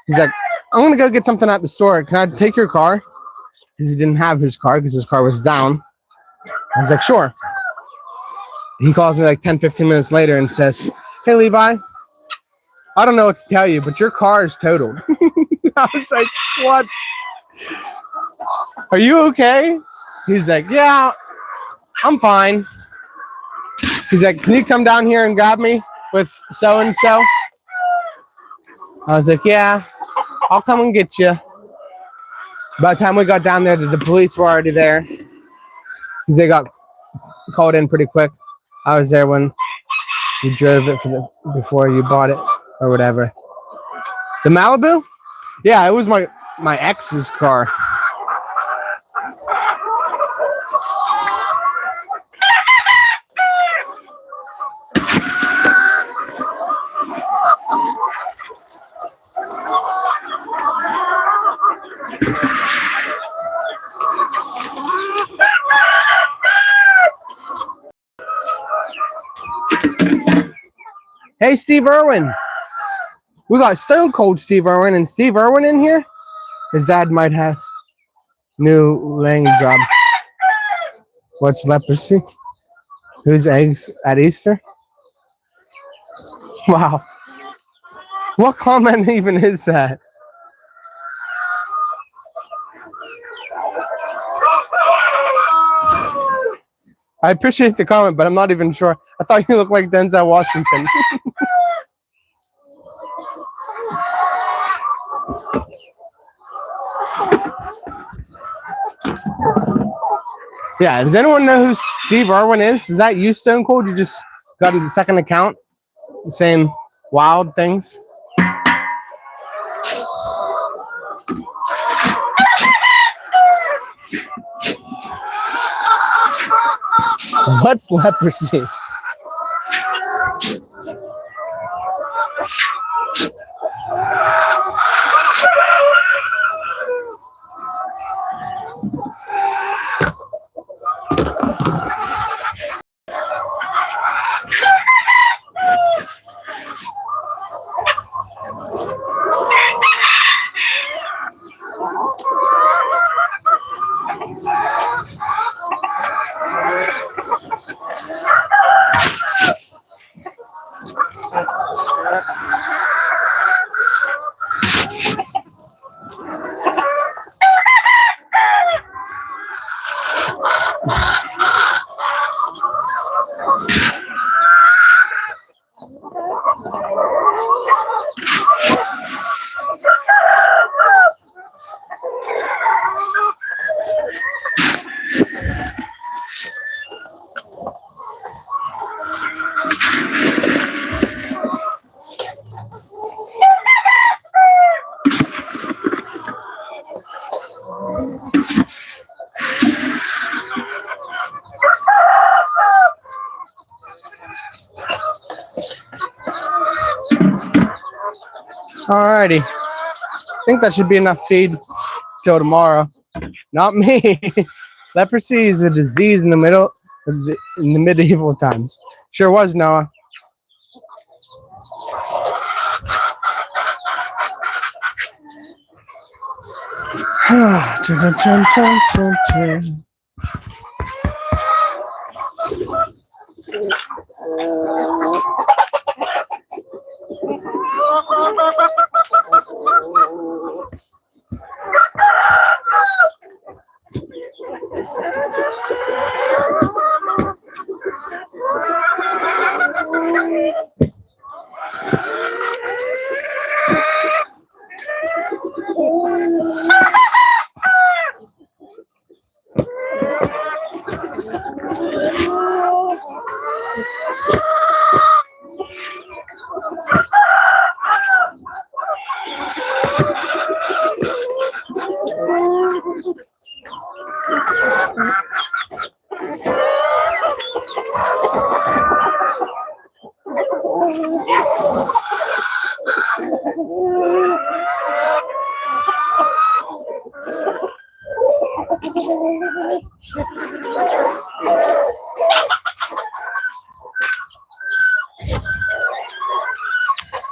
He's like, I'm going to go get something at the store. Can I take your car? Because he didn't have his car because his car was down. I was like, sure. He calls me like 10, 15 minutes later and says, hey, Levi, I don't know what to tell you, but your car is totaled. I was like, what? Are you okay? He's like, yeah, I'm fine. He's like, can you come down here and grab me with so-and-so? I was like, yeah, I'll come and get you. By the time we got down there, the police were already there because they got called in pretty quick. I was there when you drove it before you bought it or whatever. The Malibu? Yeah, it was my ex's car. Hey, Steve Irwin. We got Stone Cold Steve Irwin and Steve Irwin in here. His dad might have new laying job. What's leprosy? Whose eggs at Easter? Wow. What comment even is that? I appreciate the comment, but I'm not even sure. I thought you looked like Denzel Washington. Yeah, does anyone know who Steve Irwin is? Is that you, Stone Cold? You just got into the second account saying wild things? What's leprosy? Alrighty. I think that should be enough feed till tomorrow. Not me. Leprosy is a disease in the in the medieval times. Sure was, Noah. Chun, chun, chun, chun, chun, chun.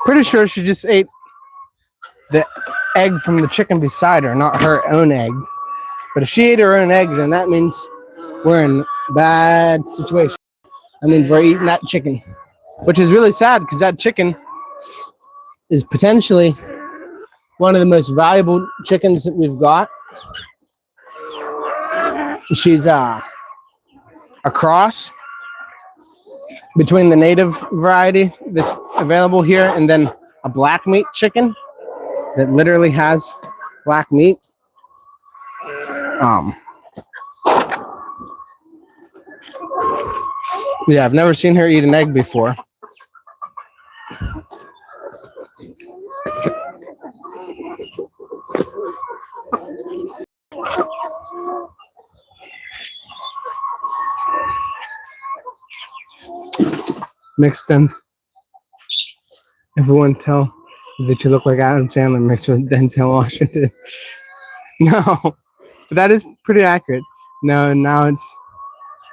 Pretty sure she just ate the egg from the chicken beside her, not her own egg. But if she ate her own egg, then that means we're in a bad situation. That means we're eating that chicken, which is really sad because that chicken is potentially one of the most valuable chickens that we've got. She's a cross between the native variety that's available here and then a black meat chicken that literally has black meat. Yeah, I've never seen her eat an egg before. Makes sense. Everyone tell that you look like Adam Sandler mixed with Denzel Washington. No, but that is pretty accurate. No, now it's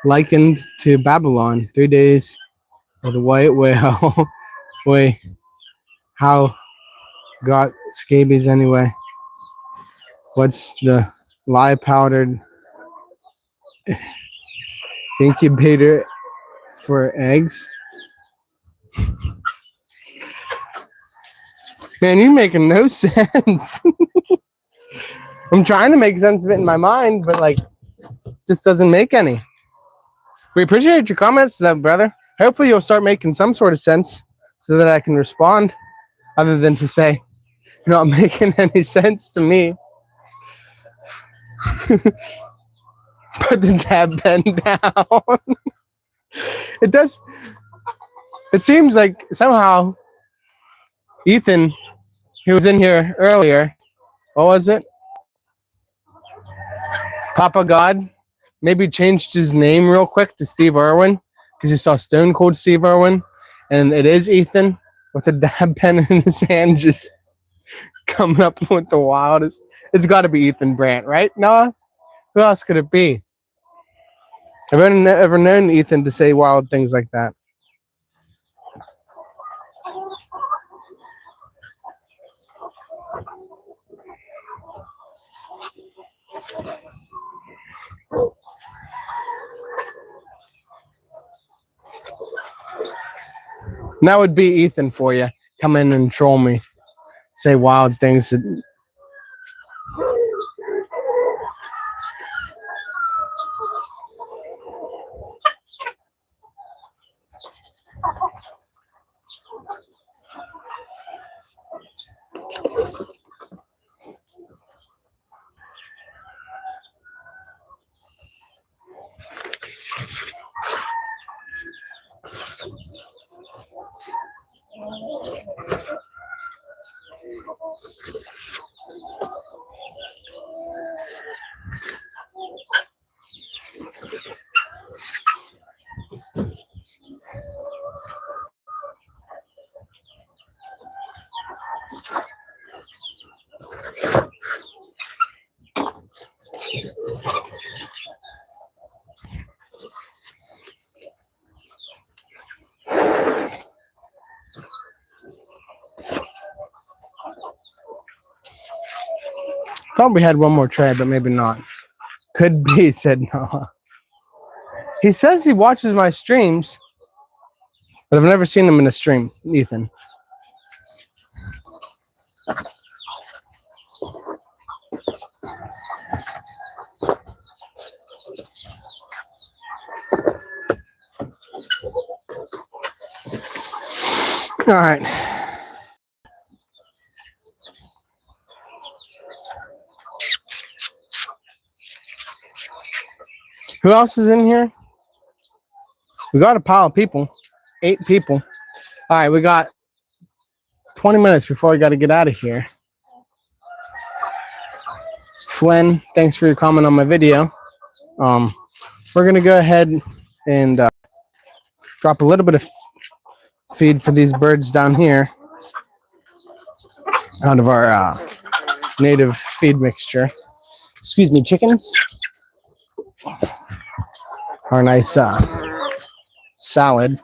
likened to Babylon. 3 days of the white whale. Wait, how got scabies anyway? What's the lye powdered incubator for eggs? Man, you're making no sense. I'm trying to make sense of it in my mind, but like, just doesn't make any. We appreciate your comments, though, brother. Hopefully, you'll start making some sort of sense so that I can respond, other than to say you're not making any sense to me. Put the dab pen down. It does. It seems like somehow Ethan, he was in here earlier. What was it? Papa God maybe changed his name real quick to Steve Irwin because he saw Stone Cold Steve Irwin, and it is Ethan with a dab pen in his hand, just coming up with the wildest. It's got to be Ethan Brandt, right, Noah? Who else could it be? Have anyone ever known Ethan to say wild things like that? And that would be Ethan for you. Come in and troll me. Say wild things that thought we had one more tray, but maybe not. Could be, said Noah. He says he watches my streams, but I've never seen him in a stream, Ethan. All right. Who else is in here? We got a pile of people. 8 people. All right, we got 20 minutes before we got to get out of here. Flynn, thanks for your comment on my video. We're going to go ahead and drop a little bit of feed for these birds down here out of our native feed mixture. Excuse me, chickens. Our nice salad.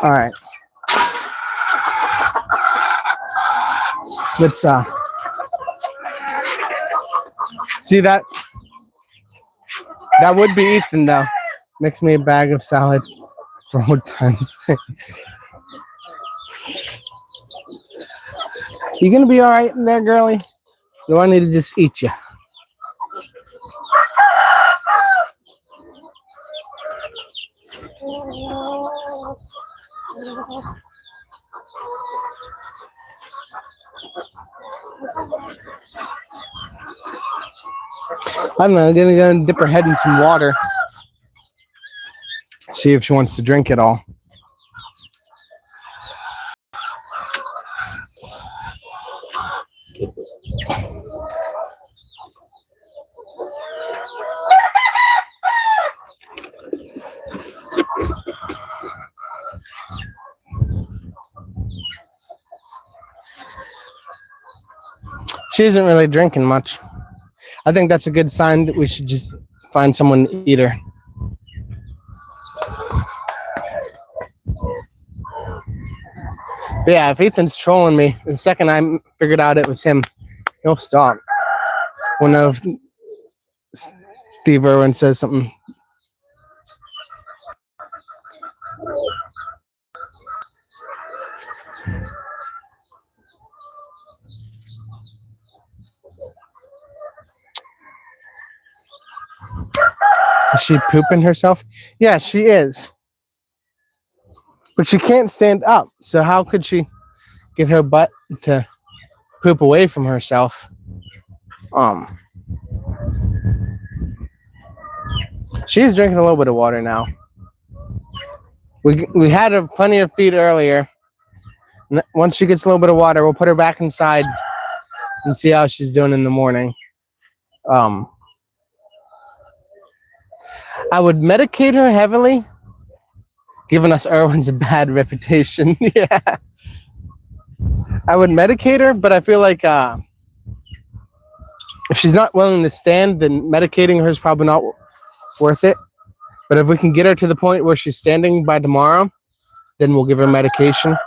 All right. Let's see that. That would be Ethan though. Mix me a bag of salad for old times' sake. You gonna be all right in there, girlie? Do I need to just eat you? I don't know. I'm gonna go and dip her head in some water. See if she wants to drink it all. She isn't really drinking much. I think that's a good sign that we should just find someone to eat her. But yeah, if Ethan's trolling me, the second I figured out it was him, he'll stop. When Steve Irwin says something. Is she pooping herself? Yeah, she is. But she can't stand up. So how could she get her butt to poop away from herself? She's drinking a little bit of water now. We had her plenty of feed earlier. Once she gets a little bit of water, we'll put her back inside and see how she's doing in the morning. I would medicate her heavily, giving us Irwin's a bad reputation. Yeah. I would medicate her, but I feel like if she's not willing to stand, then medicating her is probably not worth it. But if we can get her to the point where she's standing by tomorrow, then we'll give her medication.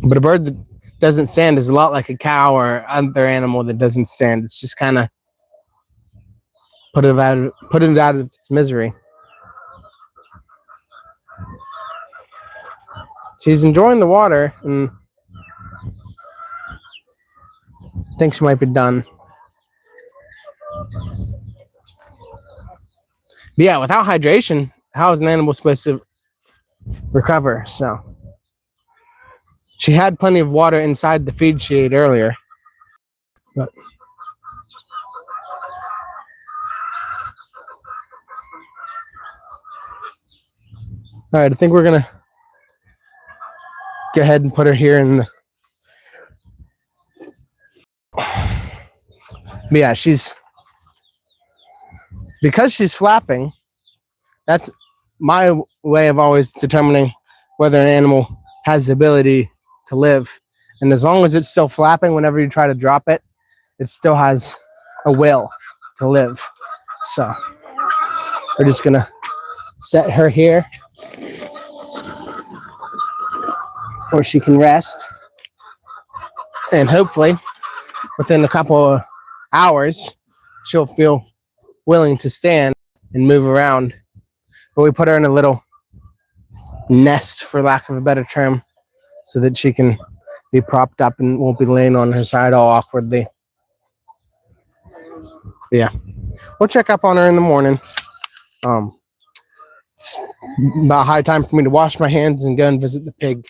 But a bird that doesn't stand is a lot like a cow or other animal that doesn't stand. It's just kind of put it out of its misery. She's enjoying the water, and I think she might be done. But yeah, without hydration, how is an animal supposed to recover? So she had plenty of water inside the feed she ate earlier. But all right, I think we're gonna go ahead and put her here in the. But yeah, because she's flapping. That's my way of always determining whether an animal has the ability to live. And as long as it's still flapping whenever you try to drop it, it still has a will to live. So we're just gonna set her here where she can rest. And hopefully within a couple of hours, she'll feel willing to stand and move around. But we put her in a little nest, for lack of a better term, so that she can be propped up and won't be laying on her side all awkwardly. Yeah, we'll check up on her in the morning. It's about high time for me to wash my hands and go and visit the pig.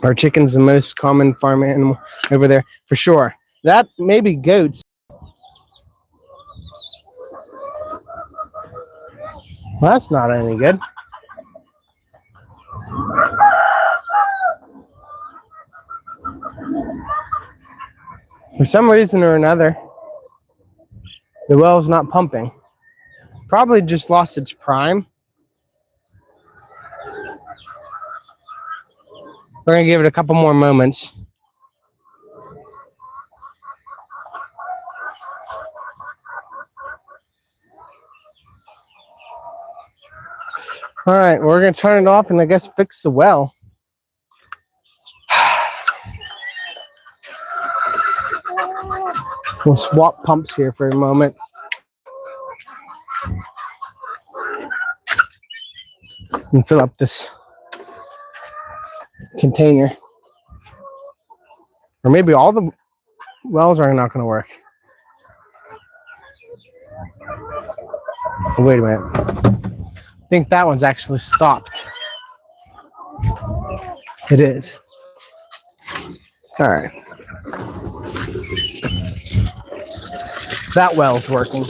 Our chicken's the most common farm animal over there, for sure. That maybe goats. Well, that's not any good. For some reason or another, the well's not pumping. Probably just lost its prime. We're going to give it a couple more moments. All right, we're going to turn it off and I guess fix the well. We'll swap pumps here for a moment. And fill up this container. Or maybe all the wells are not going to work. Oh, wait a minute. I think that one's actually stopped. It is. All right. That well's working.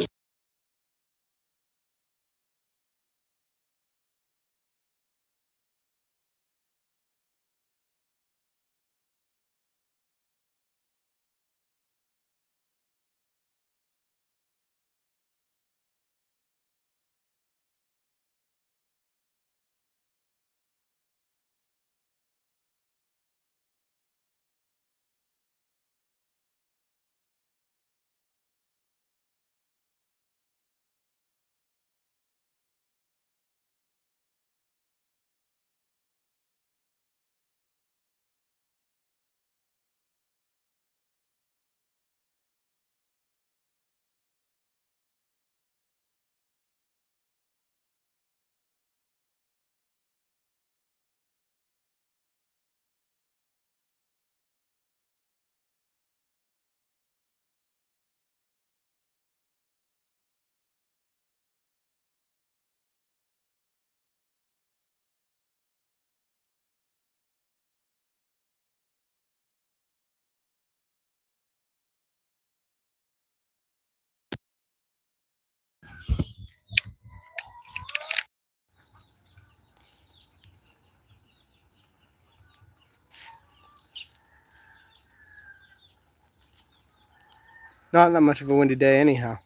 Not that much of a windy day anyhow.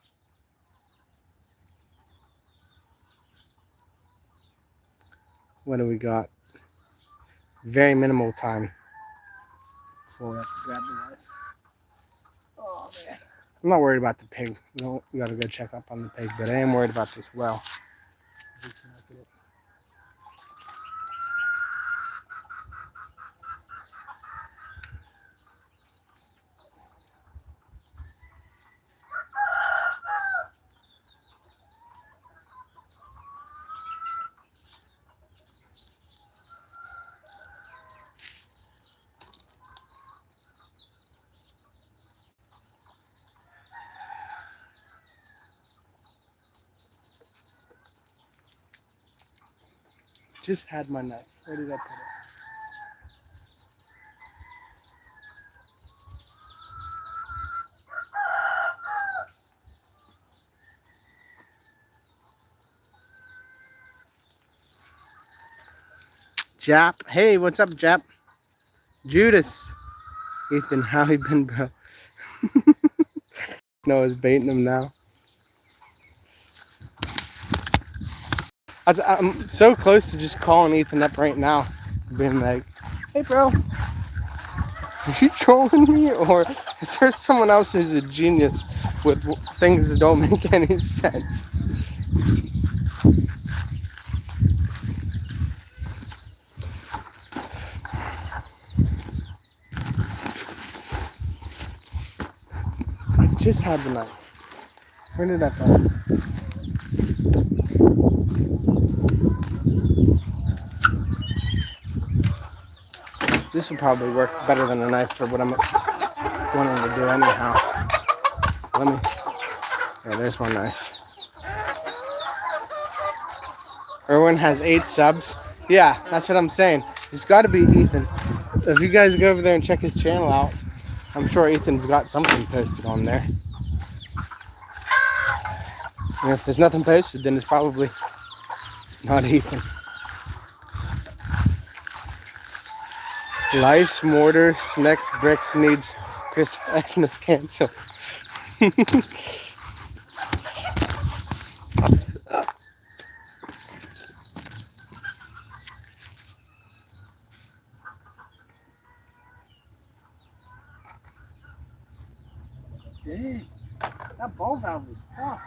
What do we got? Very minimal time before we have to grab the knife. Oh man. I'm not worried about the pig. No, we gotta go check up on the pig, but I am worried about this well. Just had my knife. Where did I put it? Jap. Hey, what's up, Jap? Judas. Ethan, how you been, bro? Noah's baiting him now. I'm so close to just calling Ethan up right now, being like, "Hey, bro, are you trolling me, or is there someone else who's a genius with things that don't make any sense?" I just had the knife. Where did I put it? This will probably work better than a knife for what I'm wanting to do anyhow. Let me. Yeah, there's my knife. Erwin has 8 subs. Yeah, that's what I'm saying. It's got to be Ethan. If you guys go over there and check his channel out, I'm sure Ethan's got something posted on there. And if there's nothing posted, then it's probably not Ethan. Life's mortar next bricks needs Xmas cancel. Dang, that ball valve is tough.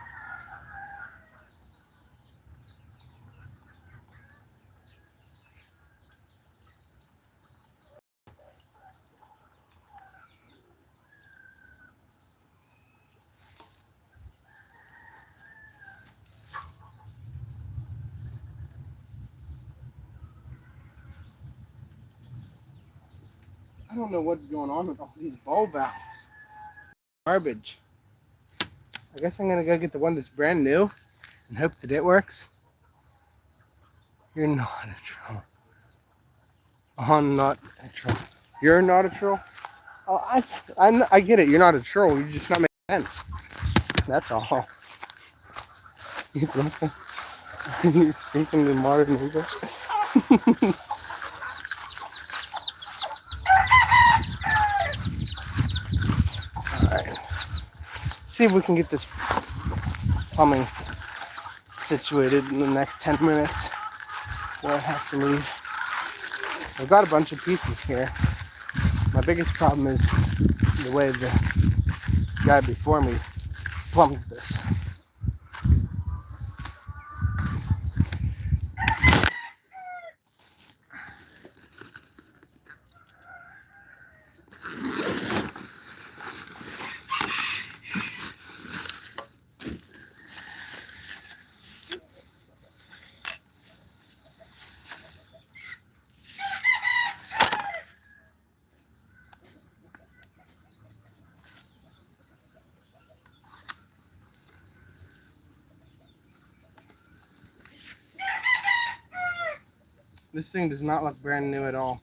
I don't know what's going on with all these ball valves. Garbage. I guess I'm gonna go get the one that's brand new and hope that it works. You're not a troll. I'm not a troll. You're not a troll? Oh, I get it. You're not a troll. You're just not making sense. That's all. You speaking in modern English? Alright. See if we can get this plumbing situated in the next 10 minutes. Before I have to leave. I've got a bunch of pieces here. My biggest problem is the way the guy before me plumbed this. This thing does not look brand new at all.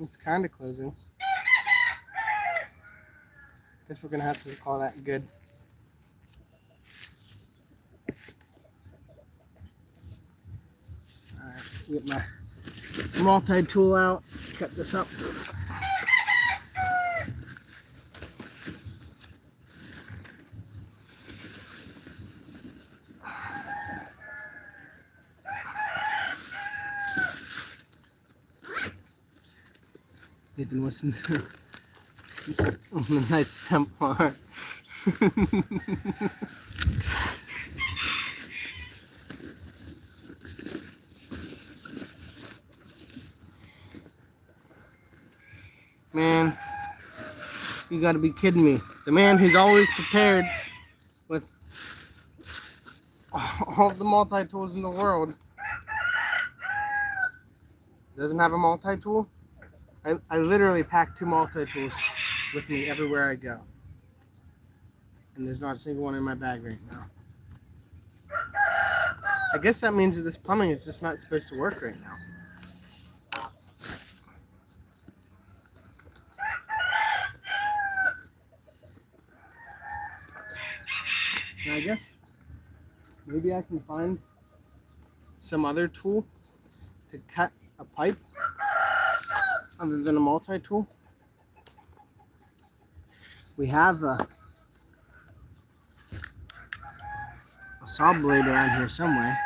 It's kind of closing. Guess we're gonna have to call that good. Get my multi-tool out, cut this up. Ethan, listen to the Knights Templar. Man, you gotta be kidding me. The man who's always prepared with all the multi-tools in the world doesn't have a multi-tool. I literally pack 2 multi-tools with me everywhere I go. And there's not a single one in my bag right now. I guess that means that this plumbing is just not supposed to work right now. And I guess maybe I can find some other tool to cut a pipe other than a multi-tool. We have a saw blade around here somewhere.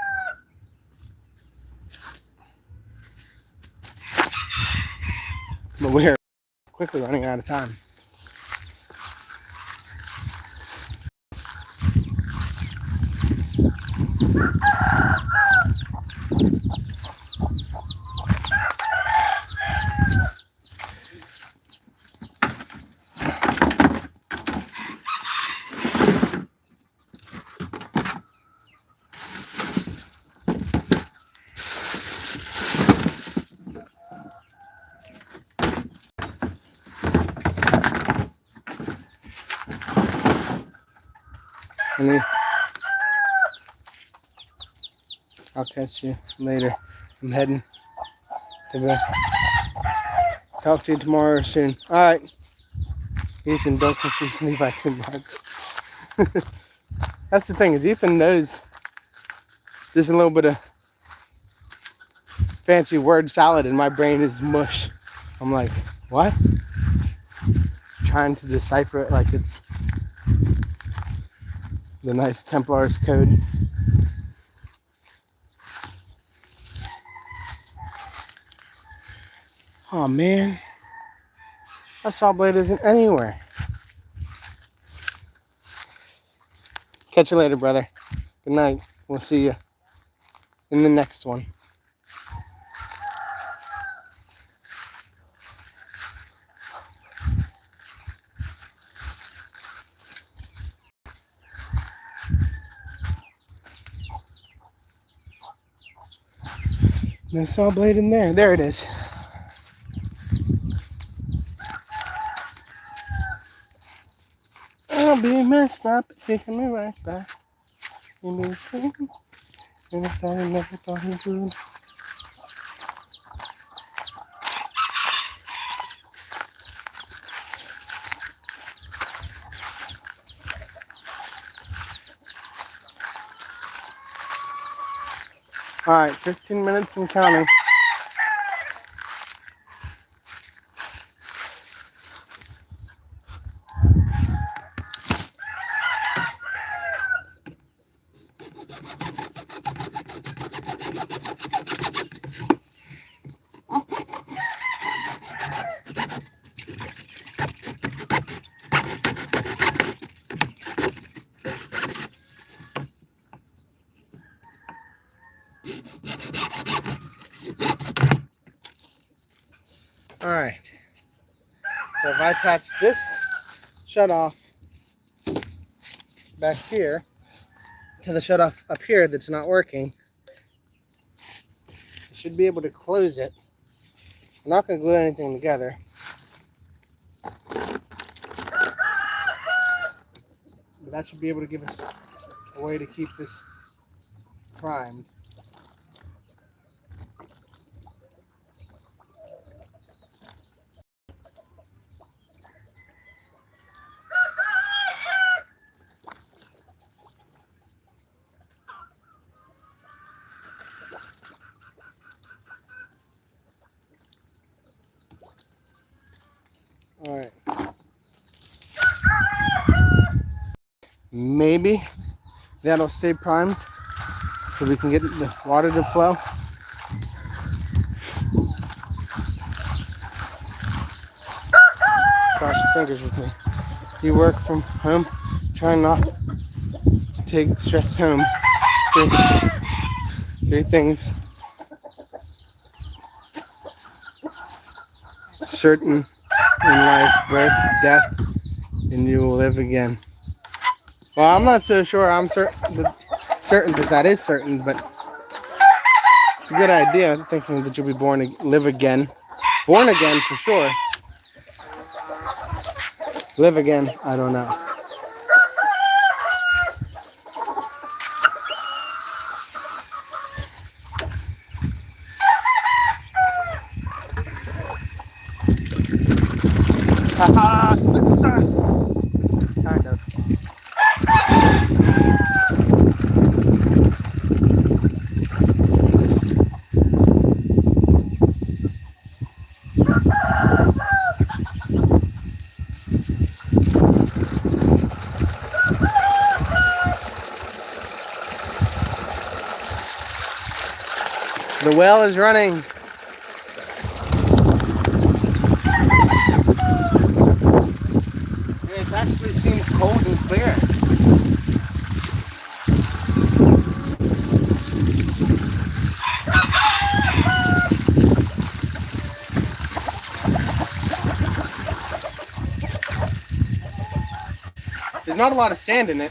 But we're quickly running out of time. And I'll catch you later. I'm heading to bed. Talk to you tomorrow or soon. Alright. Ethan, don't confuse me by too much. That's the thing, is Ethan knows there's a little bit of fancy word salad and my brain is mush. I'm like, what? Trying to decipher it like it's the Knights Templar's code. Oh man, that saw blade isn't anywhere. Catch you later, brother. Good night. We'll see you in the next one. No saw blade in there. There it is. I'll be messed up, taking me right back. You need to sleep. And I thought I never thought he would. Alright, 15 minutes and counting. Alright, so if I attach this shutoff back here to the shutoff up here that's not working, I should be able to close it. I'm not going to glue anything together. But that should be able to give us a way to keep this primed. maybe that'll stay primed so we can get the water to flow. Cross your fingers with me. You work from home, try not to take stress home. Three things certain in life: birth, death, and you will live again. Well, I'm not so sure I'm certain that is certain, but it's a good idea, thinking that you'll be live again. Born again for sure. Live again, I don't know. Haha, success! Kind of. The well is running. And it actually seems cold and clear. There's not a lot of sand in it,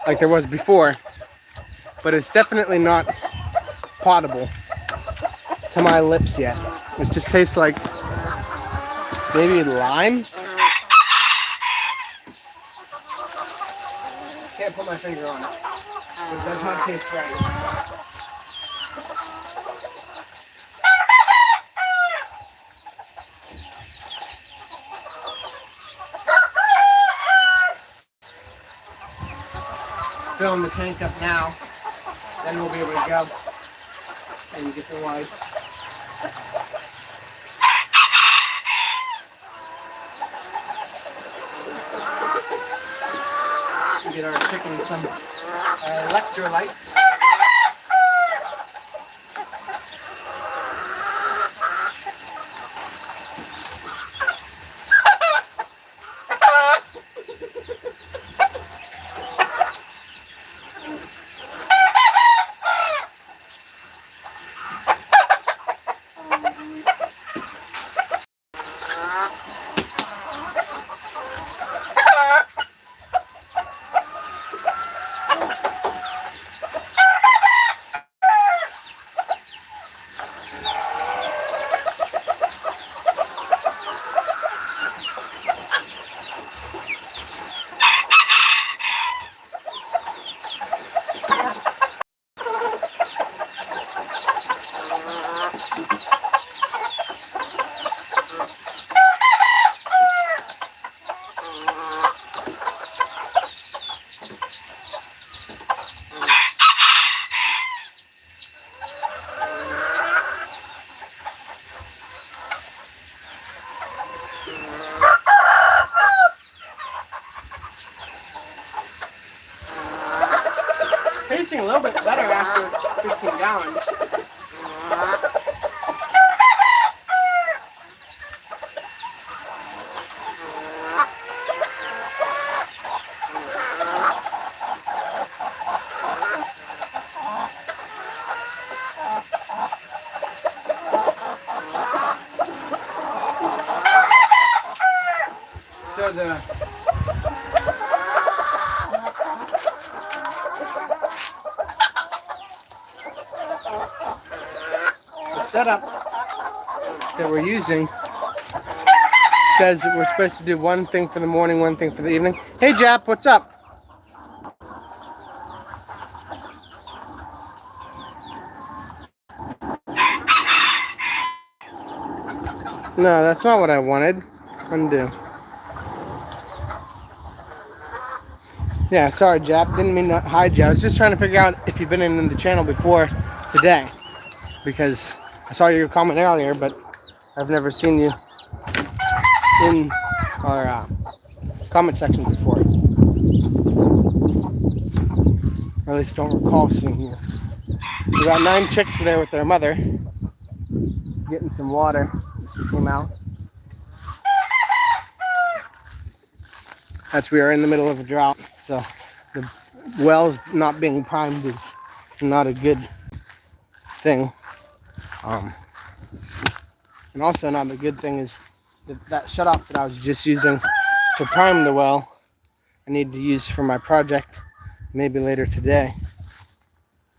like there was before, but it's definitely not potable to my lips yet. It just tastes like maybe lime. Can't put my finger on it. It does not taste right. Filling the tank up now, then we'll be able to go and get the lights. Get our chickens some electrolytes. Tasting a little bit better after 15 gallons. So the setup that we're using says that we're supposed to do one thing for the morning, one thing for the evening. Hey Jap, what's up? No, that's not what I wanted. Undo. Yeah, sorry Jap, didn't mean to hide you. I was just trying to figure out if you've been in the channel before today, because I saw your comment earlier, but I've never seen you in our comment section before. at least don't recall seeing you. We got 9 chicks there with their mother, getting some water. She came out. We are in the middle of a drought, so the wells not being primed is not a good thing. And also not a good thing is that shutoff that I was just using to prime the well, I need to use for my project maybe later today.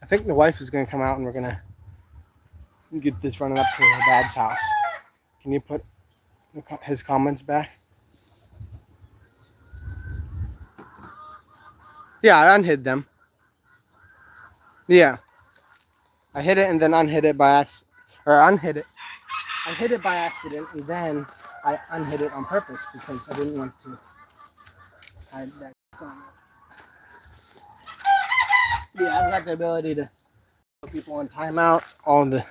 I think the wife is going to come out and we're going to get this running up to her dad's house. Can you put his comments back? Yeah, I unhid them. Yeah. I hit it and then unhid it by accident. Or unhid it. I hit it by accident and then I unhid it on purpose because I didn't want to hide that comment. Yeah, I've got the ability to put people on timeout, all the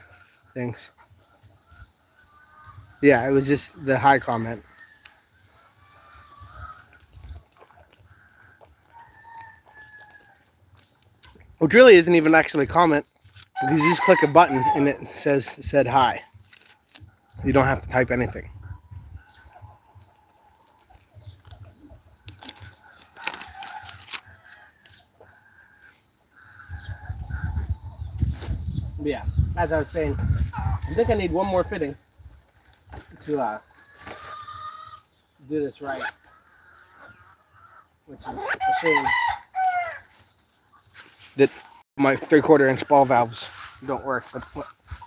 things. Yeah, it was just the hi comment. Which really isn't even actually a comment, because you just click a button and it said hi. You don't have to type anything. But yeah, as I was saying, I think I need one more fitting to do this right, which is a shame that my 3/4 inch ball valves don't work. But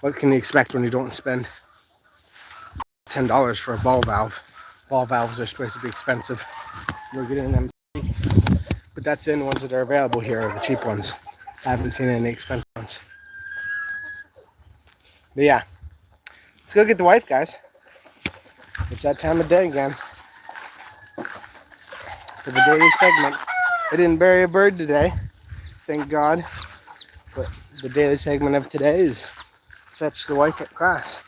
what can you expect when you don't spend $10 for a ball valve? Ball valves are supposed to be expensive. We're getting them cheap. But that's the only ones that are available here are the cheap ones. I haven't seen any expensive ones. But yeah, let's go get the wife, guys. It's that time of day again for the daily segment. I didn't bury a bird today, thank God. But the daily segment of today is fetch the wife at class.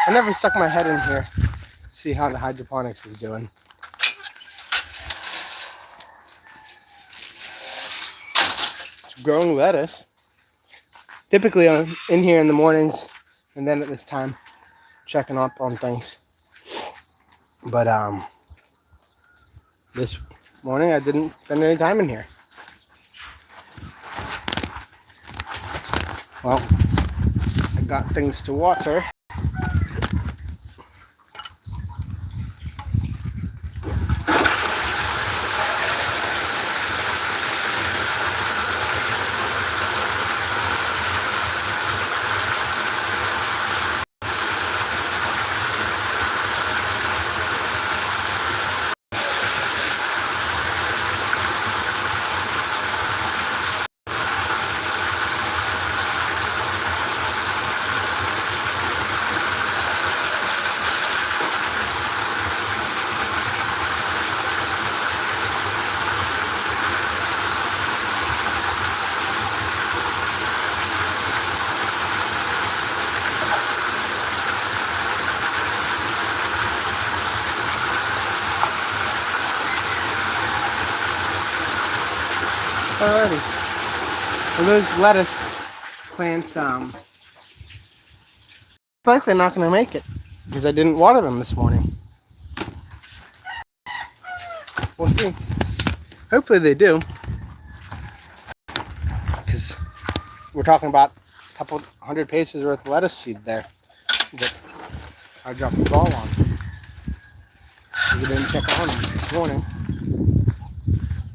I never stuck my head in here to see how the hydroponics is doing. It's growing lettuce. Typically I'm in here in the mornings and then at this time checking up on things. But this morning I didn't spend any time in here. Well, I got things to water. Alrighty. Well, those lettuce plants, looks like they're not going to make it because I didn't water them this morning. We'll see. Hopefully they do, because we're talking about a couple 100 paces worth of lettuce seed there that I dropped the ball on. We didn't check on them this morning.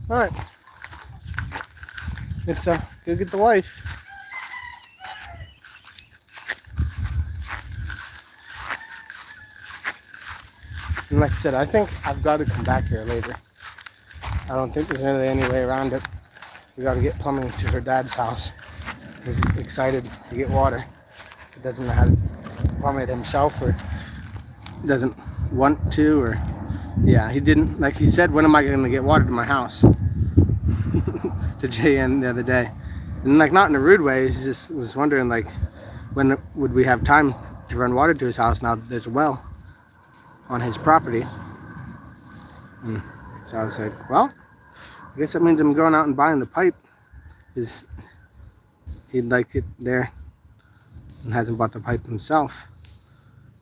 Alright. Let's go get the wife. And like I said, I think I've got to come back here later. I don't think there's really any way around it. We got to get plumbing to her dad's house. He's excited to get water. He doesn't know how to plumb it himself, or doesn't want to, or yeah, he didn't. Like he said, when am I going to get water to my house? To JN the other day, and like not in a rude way. He just was wondering like when would we have time to run water to his house now that there's a well on his property. And so I was like, well, I guess that means I'm going out and buying the pipe. Is he'd like it there and hasn't bought the pipe himself.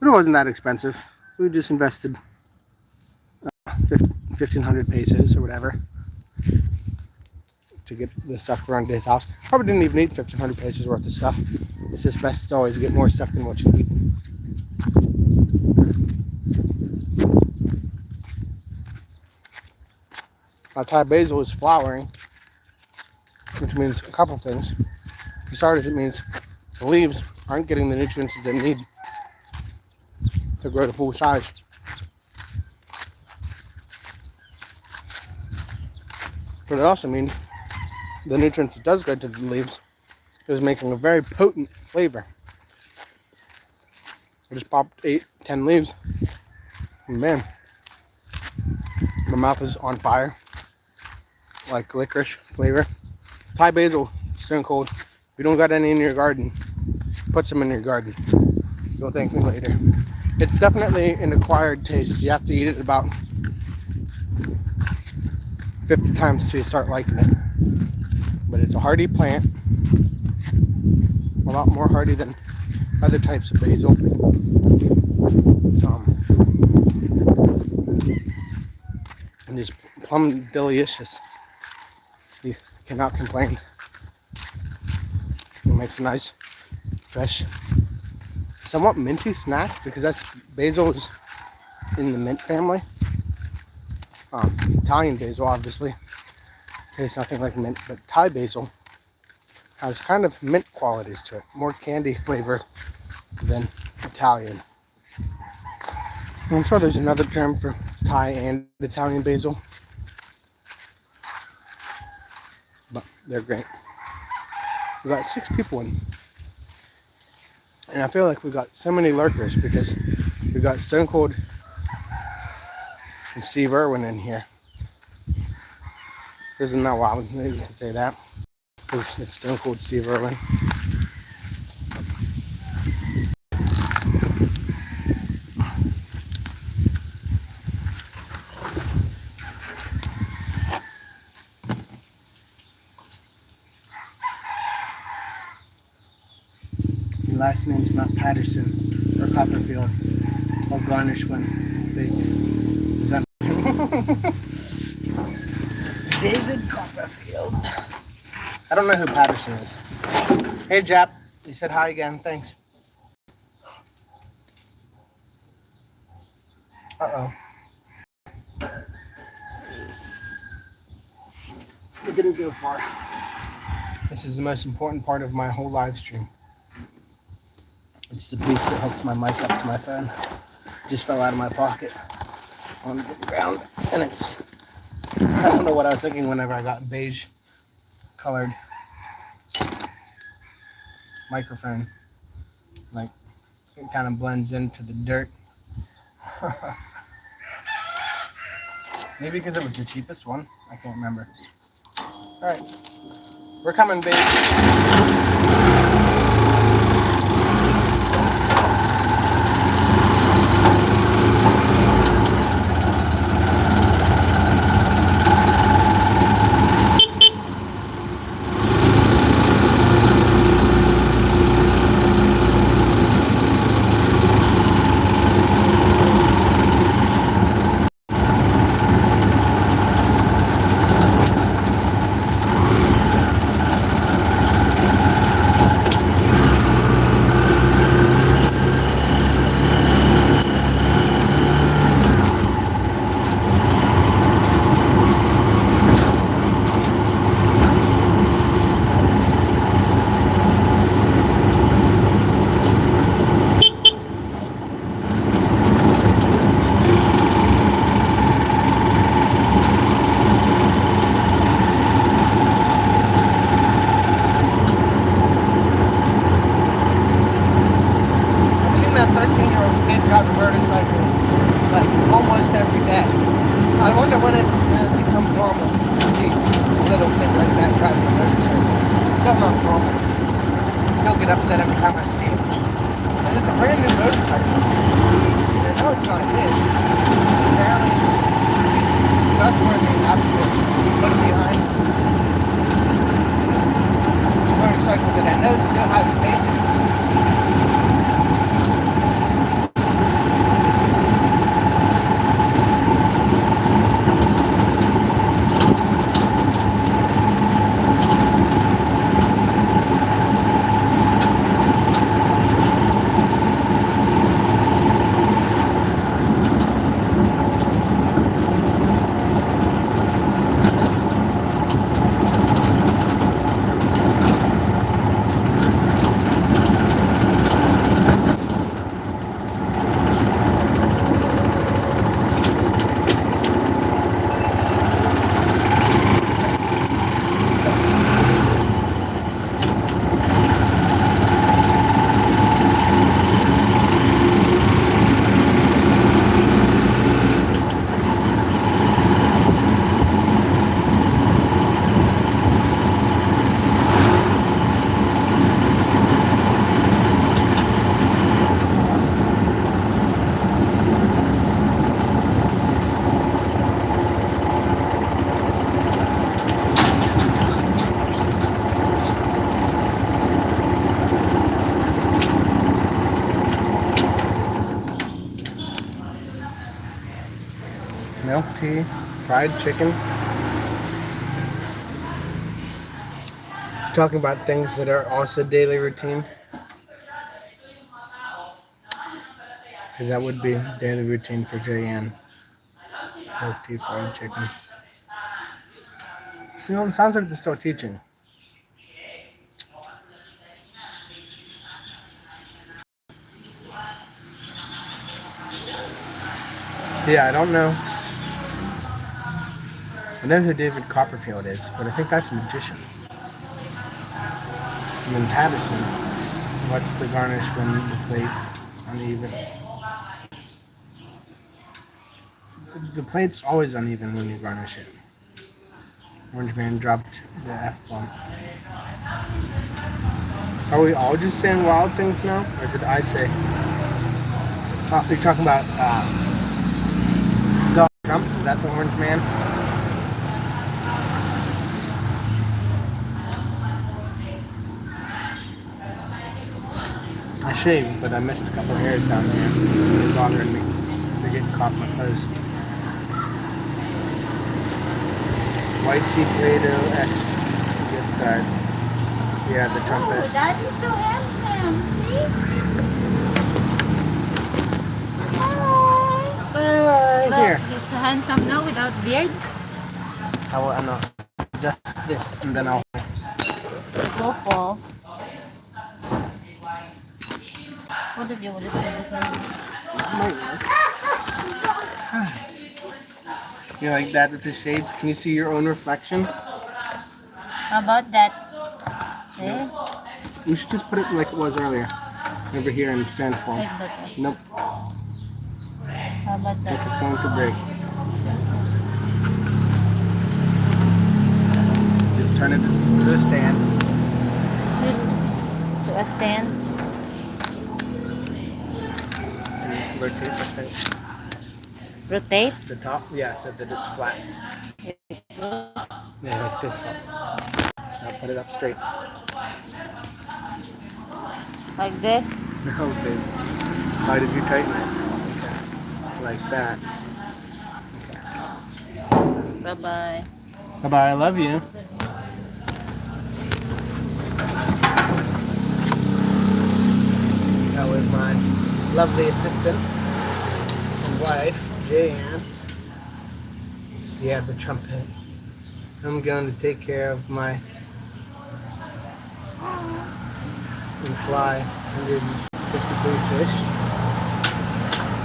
But it wasn't that expensive. We just invested 1,500 pesos or whatever to get the stuff around his house. Probably didn't even need 1,500 pesos worth of stuff. It's just best to always get more stuff than what you need. Now Thai basil is flowering, which means a couple things. For starters, it means the leaves aren't getting the nutrients that they need to grow to full size. But it also means the nutrients it does get to the leaves is making a very potent flavor. I just popped 8-10 leaves, and man, my mouth is on fire, like licorice flavor. Thai basil, stone cold. If you don't got any in your garden, put some in your garden. You'll thank me later. It's definitely an acquired taste. You have to eat it about 50 times till you start liking it. But it's a hardy plant, a lot more hardy than other types of basil. And it's plum delicious. You cannot complain. It makes a nice, fresh, somewhat minty snack because that's basil is in the mint family. Italian basil obviously tastes nothing like mint, but Thai basil has kind of mint qualities to it, more candy flavor than Italian. I'm sure there's another term for Thai and Italian basil, but they're great. We got 6 people in, and I feel like we got so many lurkers because we got Stone Cold and Steve Irwin in here. Isn't that wild? Maybe you can say that. It's Stone Cold Steve Irwin. Your last name's not Patterson or Copperfield. I'll garnish one, please. Is that David Copperfield? I don't know who Patterson is. Hey, Jap. You said hi again. Thanks. Uh-oh. We didn't go far. This is the most important part of my whole live stream. It's the piece that hooks my mic up to my phone. It just fell out of my pocket on the ground. And it's... I don't know what I was thinking whenever I got beige colored microphone. Like, it kind of blends into the dirt. Maybe because it was the cheapest one. I can't remember. Alright. We're coming, babe. tea, fried chicken. Talking about things that are also daily routine. Because that would be daily routine for JN. Milk tea, fried chicken. See, it sounds like they're still teaching. Yeah, I don't know. I know who David Copperfield is, but I think that's a magician. And then Patterson, what's the garnish when the plate is uneven? The plate's always uneven when you garnish it. Orange Man dropped the F-bomb. Are we all just saying wild things now? Or did I say... Oh, you're talking about Donald Trump? Is that the Orange Man? I shaved, but I missed a couple hairs down there. It's really bothering me. They're getting caught in my clothes. White seed Play-Doh S. Good side. Yeah, the trumpet. Oh, Daddy's so handsome. See? Hi. Look, Here. he's handsome now without beard. I will, no, just this, and then I'll... Go fall. What did you want to say this morning? You like that with the shades? Can you see your own reflection? How about that? Eh? You should just put it like it was earlier. Over here in stand form. Like that. Nope. How about Like that? it's going to break. Just turn it to a stand. To a stand. And rotate the thing. Rotate. The top, yeah, so that it's flat. Yeah, like this. Now put it up straight. Like this. No, babe. Why did you tighten it? Okay. Like that. Okay. Bye-bye. Bye-bye, I love you. That was my lovely assistant and wife, Jan. Yeah, the trumpet. I'm going to take care of my and fly 153 fish.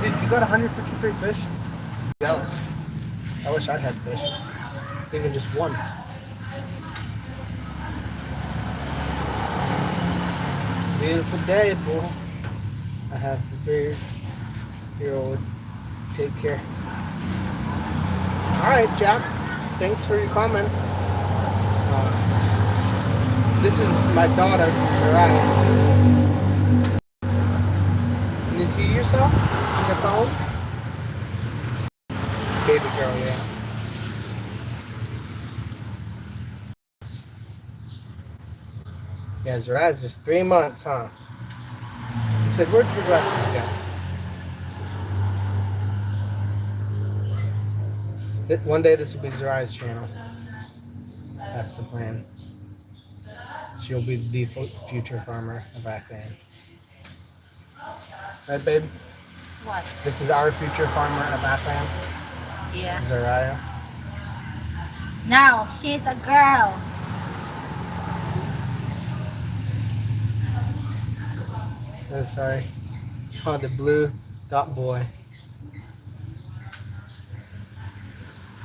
Dude, you got 153 fish? Jealous. I wish I had fish. Even just one. Beautiful day, boy. I have a 3-year-old. Take care. Alright, Jack. Thanks for your comment. This is my daughter, Mariah. Can you see yourself on the phone? Baby girl, yeah. Yeah, Zariah's just 3 months, huh? He said, where'd your glasses go? One day this will be Zariah's channel. That's the plan. She'll be the future farmer of Aklan. Right, babe? What? This is our future farmer of Aklan, Yeah. Zariah. Now, she's a girl. Oh, sorry. Saw the blue dot boy.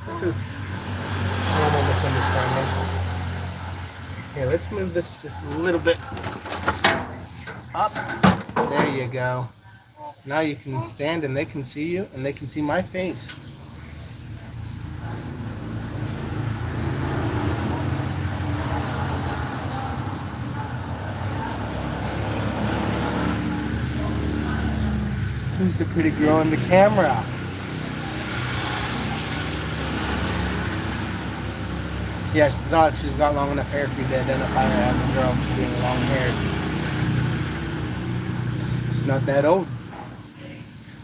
That's a normal misunderstanding. Here, let's move this just a little bit up. There you go. Now you can stand and they can see you and they can see my face. Who's the pretty girl in the camera? Yeah, she's got long enough hair for you to identify her as a girl being long haired. She's not that old.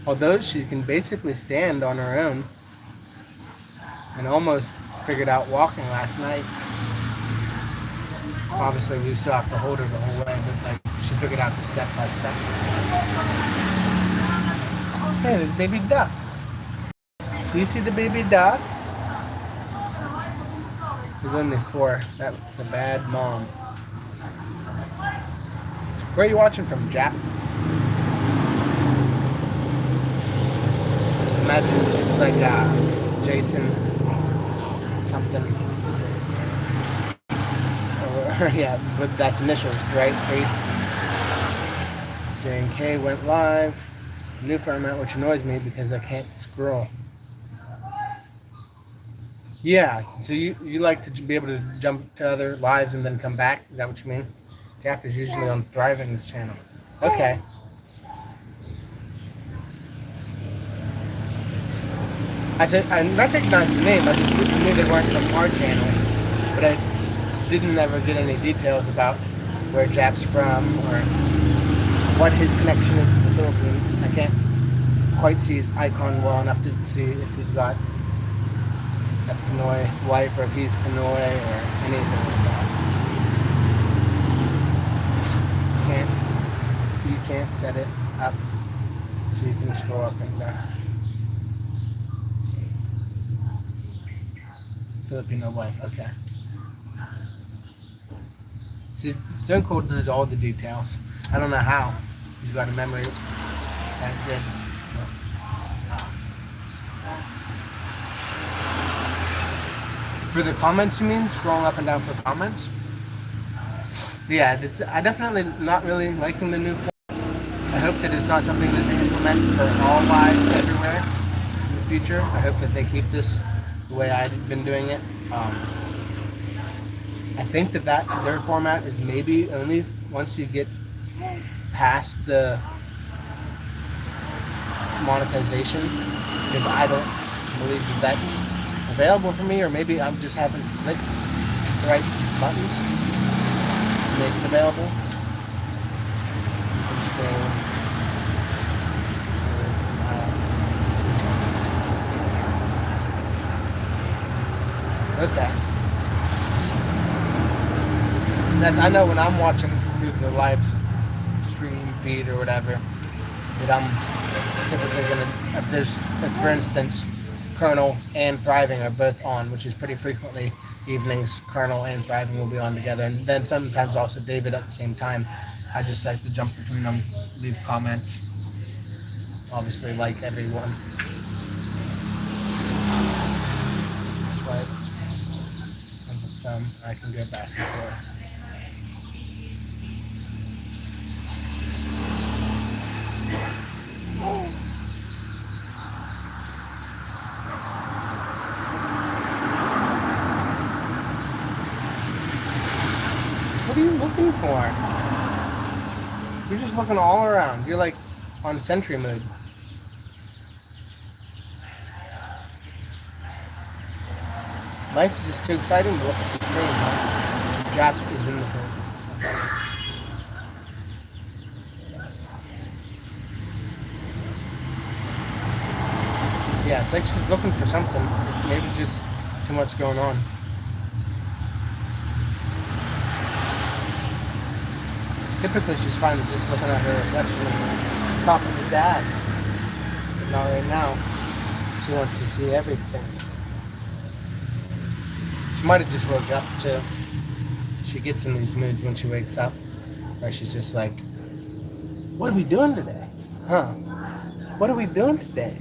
Although she can basically stand on her own. and almost figured out walking last night. Obviously, we still have to hold her the whole way, but like she figured out the step by step. Hey, there's baby ducks. Do you see the baby ducks? There's only 4. That's a bad mom. Where are you watching from, Jack? Imagine it's like Jason something. Or, yeah, but that's initials, right? J and K went live. New format, which annoys me because I can't scroll. Yeah, so you like to be able to jump to other lives and then come back? Is that what you mean? Jack is usually on Thriving's channel. Okay. I recognized the name. I just knew they weren't from our channel, but I didn't ever get any details about where Jap's from or what his connection is to the Philippines. I can't quite see his icon well enough to see if he's got a Pinoy wife or if he's Pinoy or anything like that. You can't set it up so you can scroll up and down. Filipino wife, okay. See, Stone Cold knows all the details. I don't know how. He's got a memory that good. For the comments, you mean? Scrolling up and down for comments? Yeah, I definitely not really liking the new form. I hope that it's not something that they implement for all lives everywhere in the future. I hope that they keep this the way I've been doing it. I think that their format is maybe only once you get past the monetization, because I don't believe that that's available for me, or maybe I just haven't clicked the right buttons to make it available. Okay. I know when I'm watching through the live stream feed or whatever, that I'm typically gonna, if for instance, Colonel and Thriving are both on, which is pretty frequently evenings, Colonel and Thriving will be on together, and then sometimes also David at the same time. I just like to jump between them, leave comments, obviously like everyone. Swipe and the thumb, I can go back and forth. What are you looking for? You're just looking all around. You're like on sentry mode. Life is just too exciting to look at the screen, huh? Jap is in the phone. Yeah, it's like she's looking for something. Maybe just too much going on. Typically she's fine with just looking at her reflection and talking to Dad. But not right now. She wants to see everything. She might have just woke up too. She gets in these moods when she wakes up, where she's just like, what are we doing today? Huh? What are we doing today?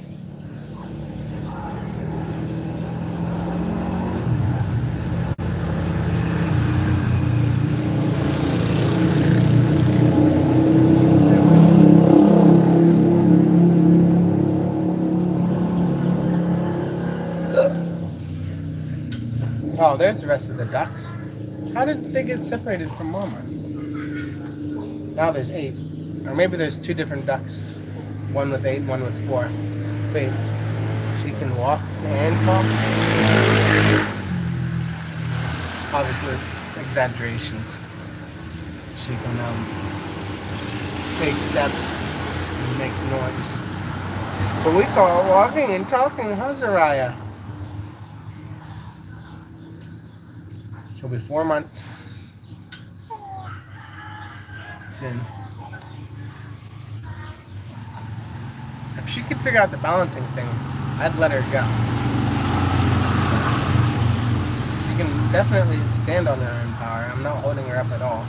Oh, there's the rest of the ducks. How did they get separated from Mama? Now there's 8. Or maybe there's 2 different ducks. One with 8, one with 4. Wait, she can walk and talk? Obviously, exaggerations. She can take steps and make noise. But we call it walking and talking, huh, Zariah? She'll be 4 months soon. If she could figure out the balancing thing, I'd let her go. She can definitely stand on her own power. I'm not holding her up at all.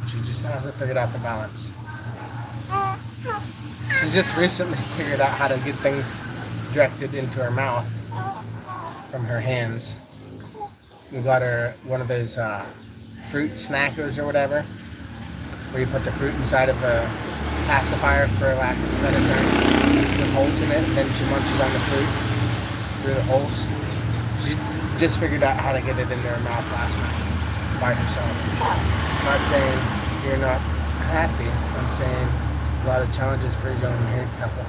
She just hasn't figured out the balance. She's just recently figured out how to get things directed into her mouth from her hands. We got her one of those fruit snackers or whatever, where you put the fruit inside of a pacifier, for lack of a better term, with holes in it, and then she munches on the fruit through the holes. She just figured out how to get it into her mouth last night by herself. I'm not saying you're not happy. I'm saying there's a lot of challenges for a young married couple.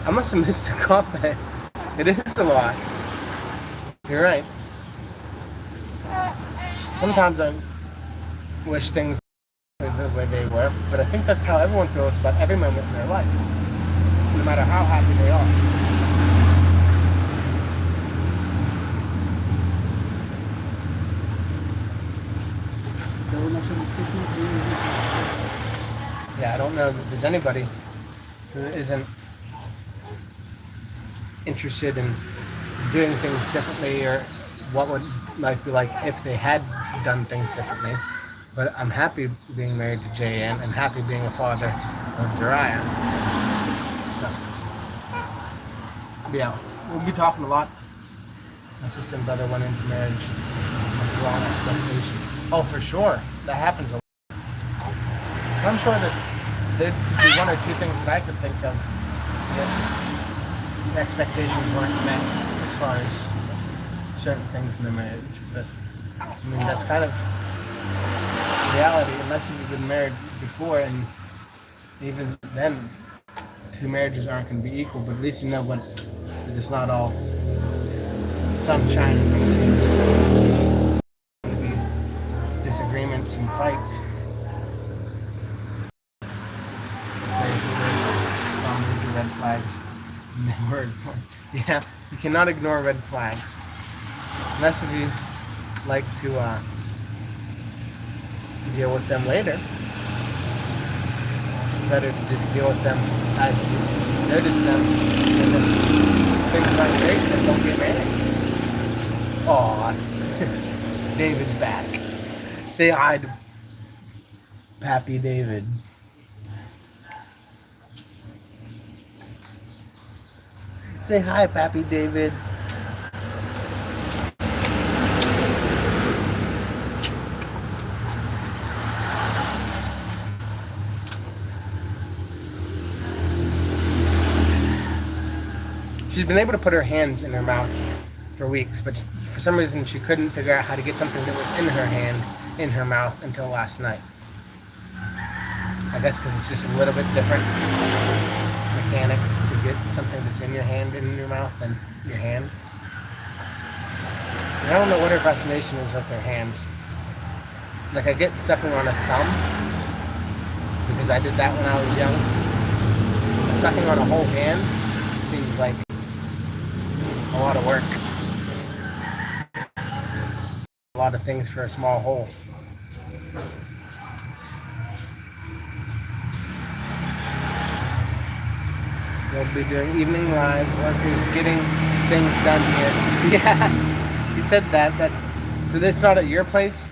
I must have missed a comment. It is a lot. You're right. Sometimes I wish things were the way they were, but I think that's how everyone feels about every moment in their life, no matter how happy they are. Yeah, I don't know that there's anybody who isn't interested in doing things differently, or what would life be like if they had done things differently. But I'm happy being married to J.N. and happy being a father of Zariah. So, yeah, we'll be talking a lot. My sister and brother went into marriage with wrong expectations. Oh, for sure, that happens a lot. I'm sure that there'd be one or two things that I could think of that expectations weren't met as far as certain things in the marriage. But I mean, that's kind of reality, unless you've been married before, and even then, two marriages aren't going to be equal. But at least you know that it's not all sunshine and roses. There's going to be disagreements and fights. Red flags. Yeah, you cannot ignore red flags. Unless if you like to deal with them later. It's better to just deal with them as you notice them. And if things aren't great, then don't get married. Aw, David's back. Say hi to Pappy David. Say hi, Pappy David. She's been able to put her hands in her mouth for weeks, but for some reason she couldn't figure out how to get something that was in her hand in her mouth until last night. I guess because it's just a little bit different mechanics to get something that's in your hand in your mouth than your hand. And I don't know what her fascination is with her hands. Like, I get sucking on a thumb because I did that when I was young. But sucking on a whole hand seems like a lot of work. A lot of things for a small hole. We'll be doing evening lives, workers getting things done here. Yeah, you said that. So that's not at your place?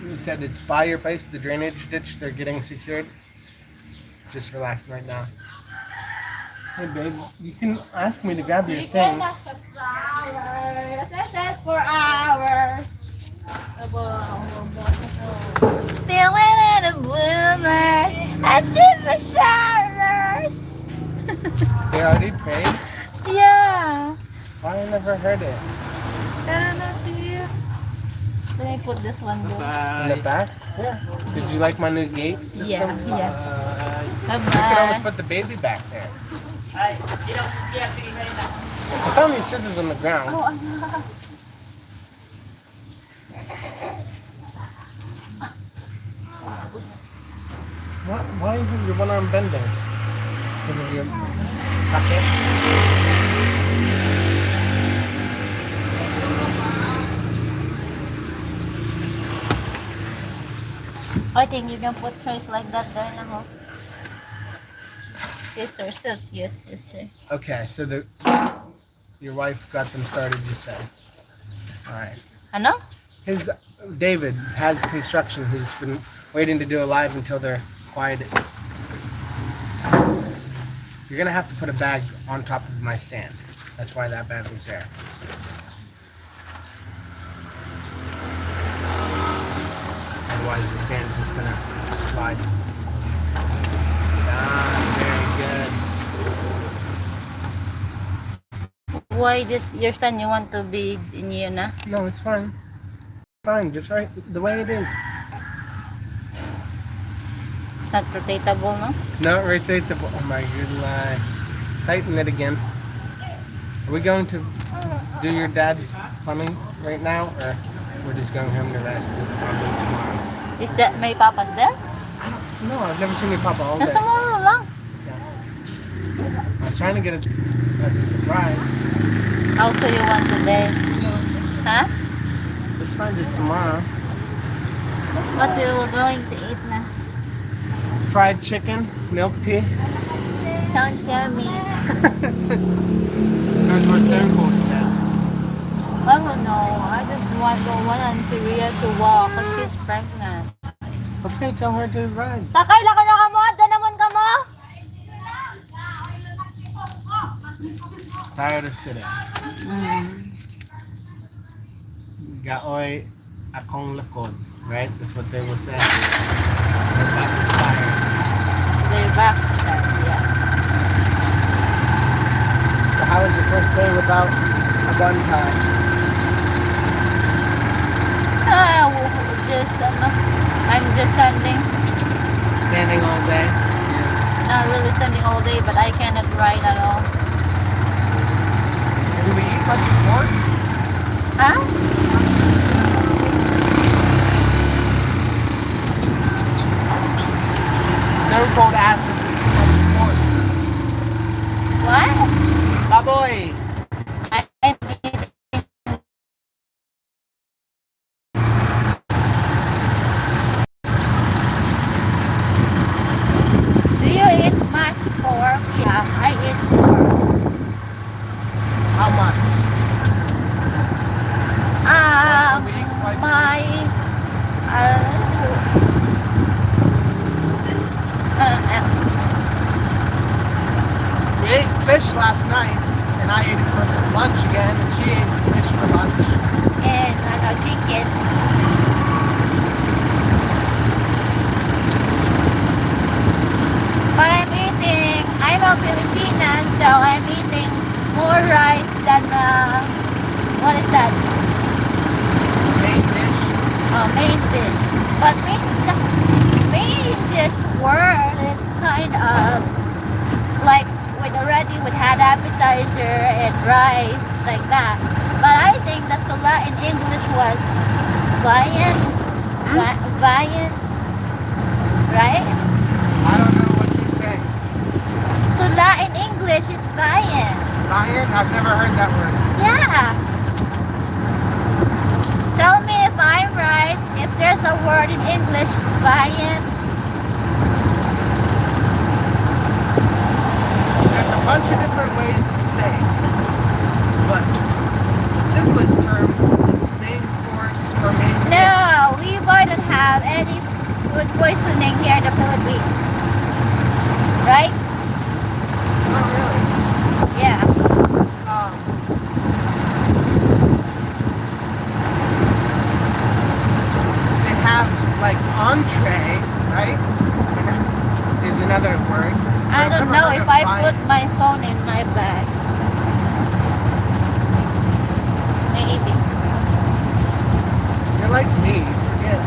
You said it's by your place, the drainage ditch they're getting secured? Just relaxing right now. Hey babe, you can ask me to grab your things. For hours. Feeling in the bloomers, as if the showers. They already prayed? Yeah. Why I never heard it? I don't know to you. Let me put this one there. In the back? Yeah. Did you like my new gate system? Yeah. You could always Bye-bye. put the baby back there. I found these scissors on the ground. Oh, Why isn't your one arm bending? Because of your socket? I think you can put trays like that there now. Sister, so cute, sister. Okay, so your wife got them started, you said. All right. Ano? His David has construction. He's been waiting to do a live until they're quieted. You're gonna have to put a bag on top of my stand. That's why that bag was there. Otherwise, the stand is just gonna slide. Ah, Why this your son you want to be in you na? very good. No, it's fine. Fine, just right the way it is. It's not rotatable, no? Not rotatable. Oh my good lie. Tighten it again. Are we going to do your dad's plumbing right now, or we're just going home to rest and probably tomorrow? Is that may papas there? No, I've never seen your papa all day. Nasa tomorrow lang. I was trying to get it as a surprise. Also you want today? Huh? It's fine, just tomorrow. What you were going to eat na? Fried chicken, milk tea. Sounds yummy. That's what Stone Cold said. I don't know. I just want to Ria to walk because she's pregnant. Okay, tell her to ride. Sakay lang ka na kamo? Doon naman ka mo? Tired of sitting. Gaoy akong lakod, right? That's what they will say. Their back is tired. They're back. Yeah. So how was your first day without a bun tie? I'm just standing. Standing all day? Not really standing all day, but I cannot ride at all. Do we eat much pork? Huh? Stone Cold asked if we eat much pork. What? Baboy! I'm eating. Do you eat much pork? Yeah, I eat pork. How much? We eat twice a My We ate fish last night, and I ate it for lunch again, and she ate fish for lunch. and chicken. But I'm a Filipina, so I'm eating more rice than, what is that? Ate fish. Main dish. But main dish word is kind of like we had appetizer and rice like that. But I think the sula in English was viand, viand, right? I don't know what you're saying. Sula in English is viand. Iron? I've never heard that word. Yeah. Tell me if I'm right. If there's a word in English, viand. There's a bunch of different ways to say it. But the simplest term is main course or main dish. No, we wouldn't have any food poisoning here in the Philippines. Right? Not really. Yeah. They have like entree, right? Is another word. I I've don't never know heard if of I viand. put my phone in my bag. Maybe. You're like me, forget.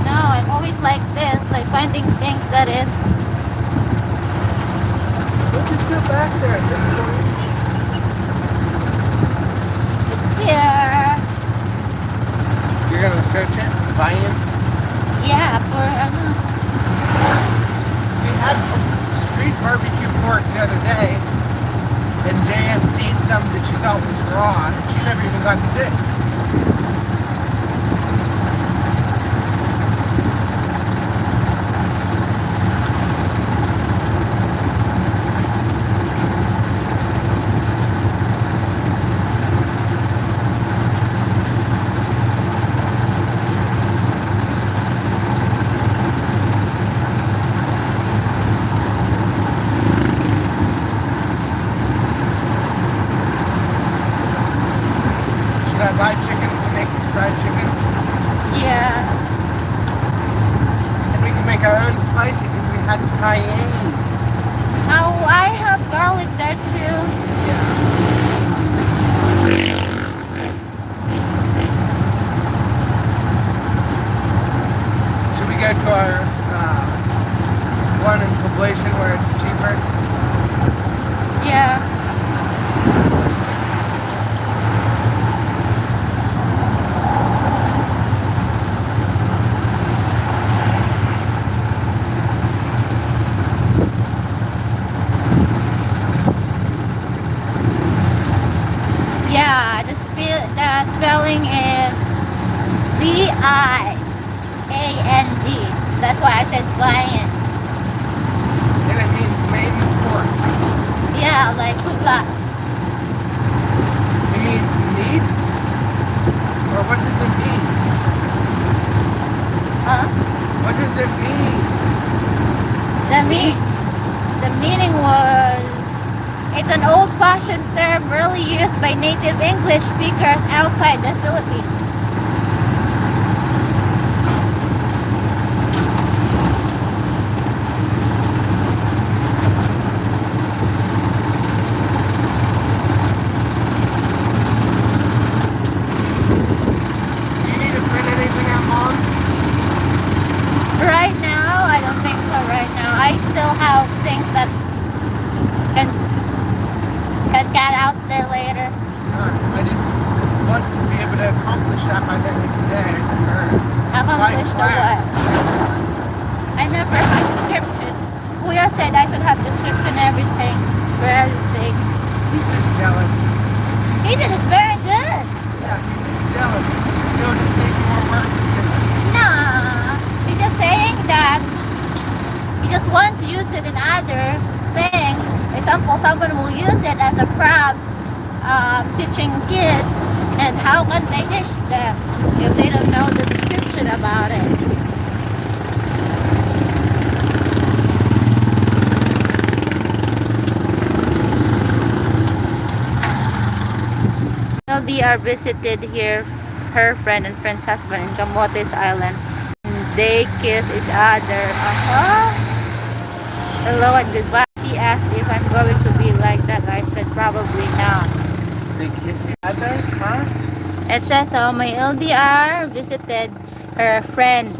No, I'm always like this, like finding things that is. We'll just go back there at this point. It's here. You're gonna search it, viand. Yeah, for We had street barbecue pork the other day, and JF ate some that she thought was raw, and she never even got sick. had cayenne. Oh, I have garlic there too. Should we go to our one in Poblacion where it's cheaper? Yeah. Yeah, the spelling is Viand. That's why I said viand. And it means main course. Yeah, like kudla. It means meat? Or what does it mean? Huh? What does it mean? The meaning was, it's an old-fashioned term really used by native English speakers outside the Philippines. Do you need to print anything at Mom's? Right now, I don't think so right now. I still have things that can get out there later. I just want to be able to accomplish that by the end of the day. Accomplish the what? I never had description. Kuya said I should have description everything for everything. He's just jealous. He said it's very good. Yeah, he's just jealous. He'll just make more work. Nah, he's just saying that he just wants to use it in other things. Example, someone will use it as a props, teaching kids, and how can they teach them if they don't know the description about it? LDR visited here her friend and friend's husband in Camotes Island. They kiss each other. Hello and goodbye. She asked if I'm going to be like that. I said probably not. They kiss each other? Huh? It says so. My LDR visited her friend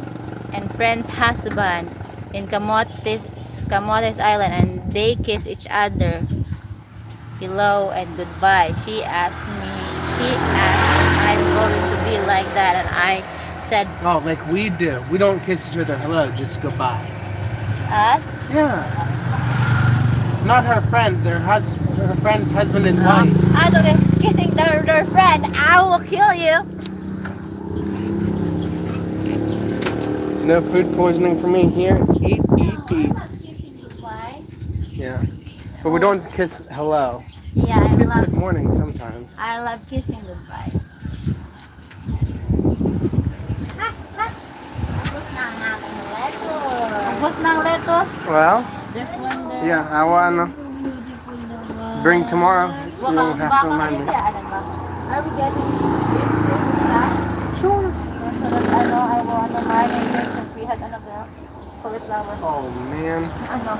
and friend's husband in Camotes Island, and they kiss each other. Hello and goodbye. She asked if I'm going to be like that, and I said Oh, like we do. We don't kiss each other hello, just goodbye. us. Yeah. Not her friend, her friend's husband and wife. I don't know, kissing their friend. I will kill you. No food poisoning for me here. Eat, eat, eat. Kissing goodbye. Yeah. But we don't kiss hello. Yeah, We kiss good morning sometimes. I love kissing goodbye. Tapos ng lettuce. Well, There's one there. yeah, I want to bring tomorrow. You don't have to remind me. Are we getting this back? Sure. So that I will marinate it since we had another cauliflower. Oh man. Ano?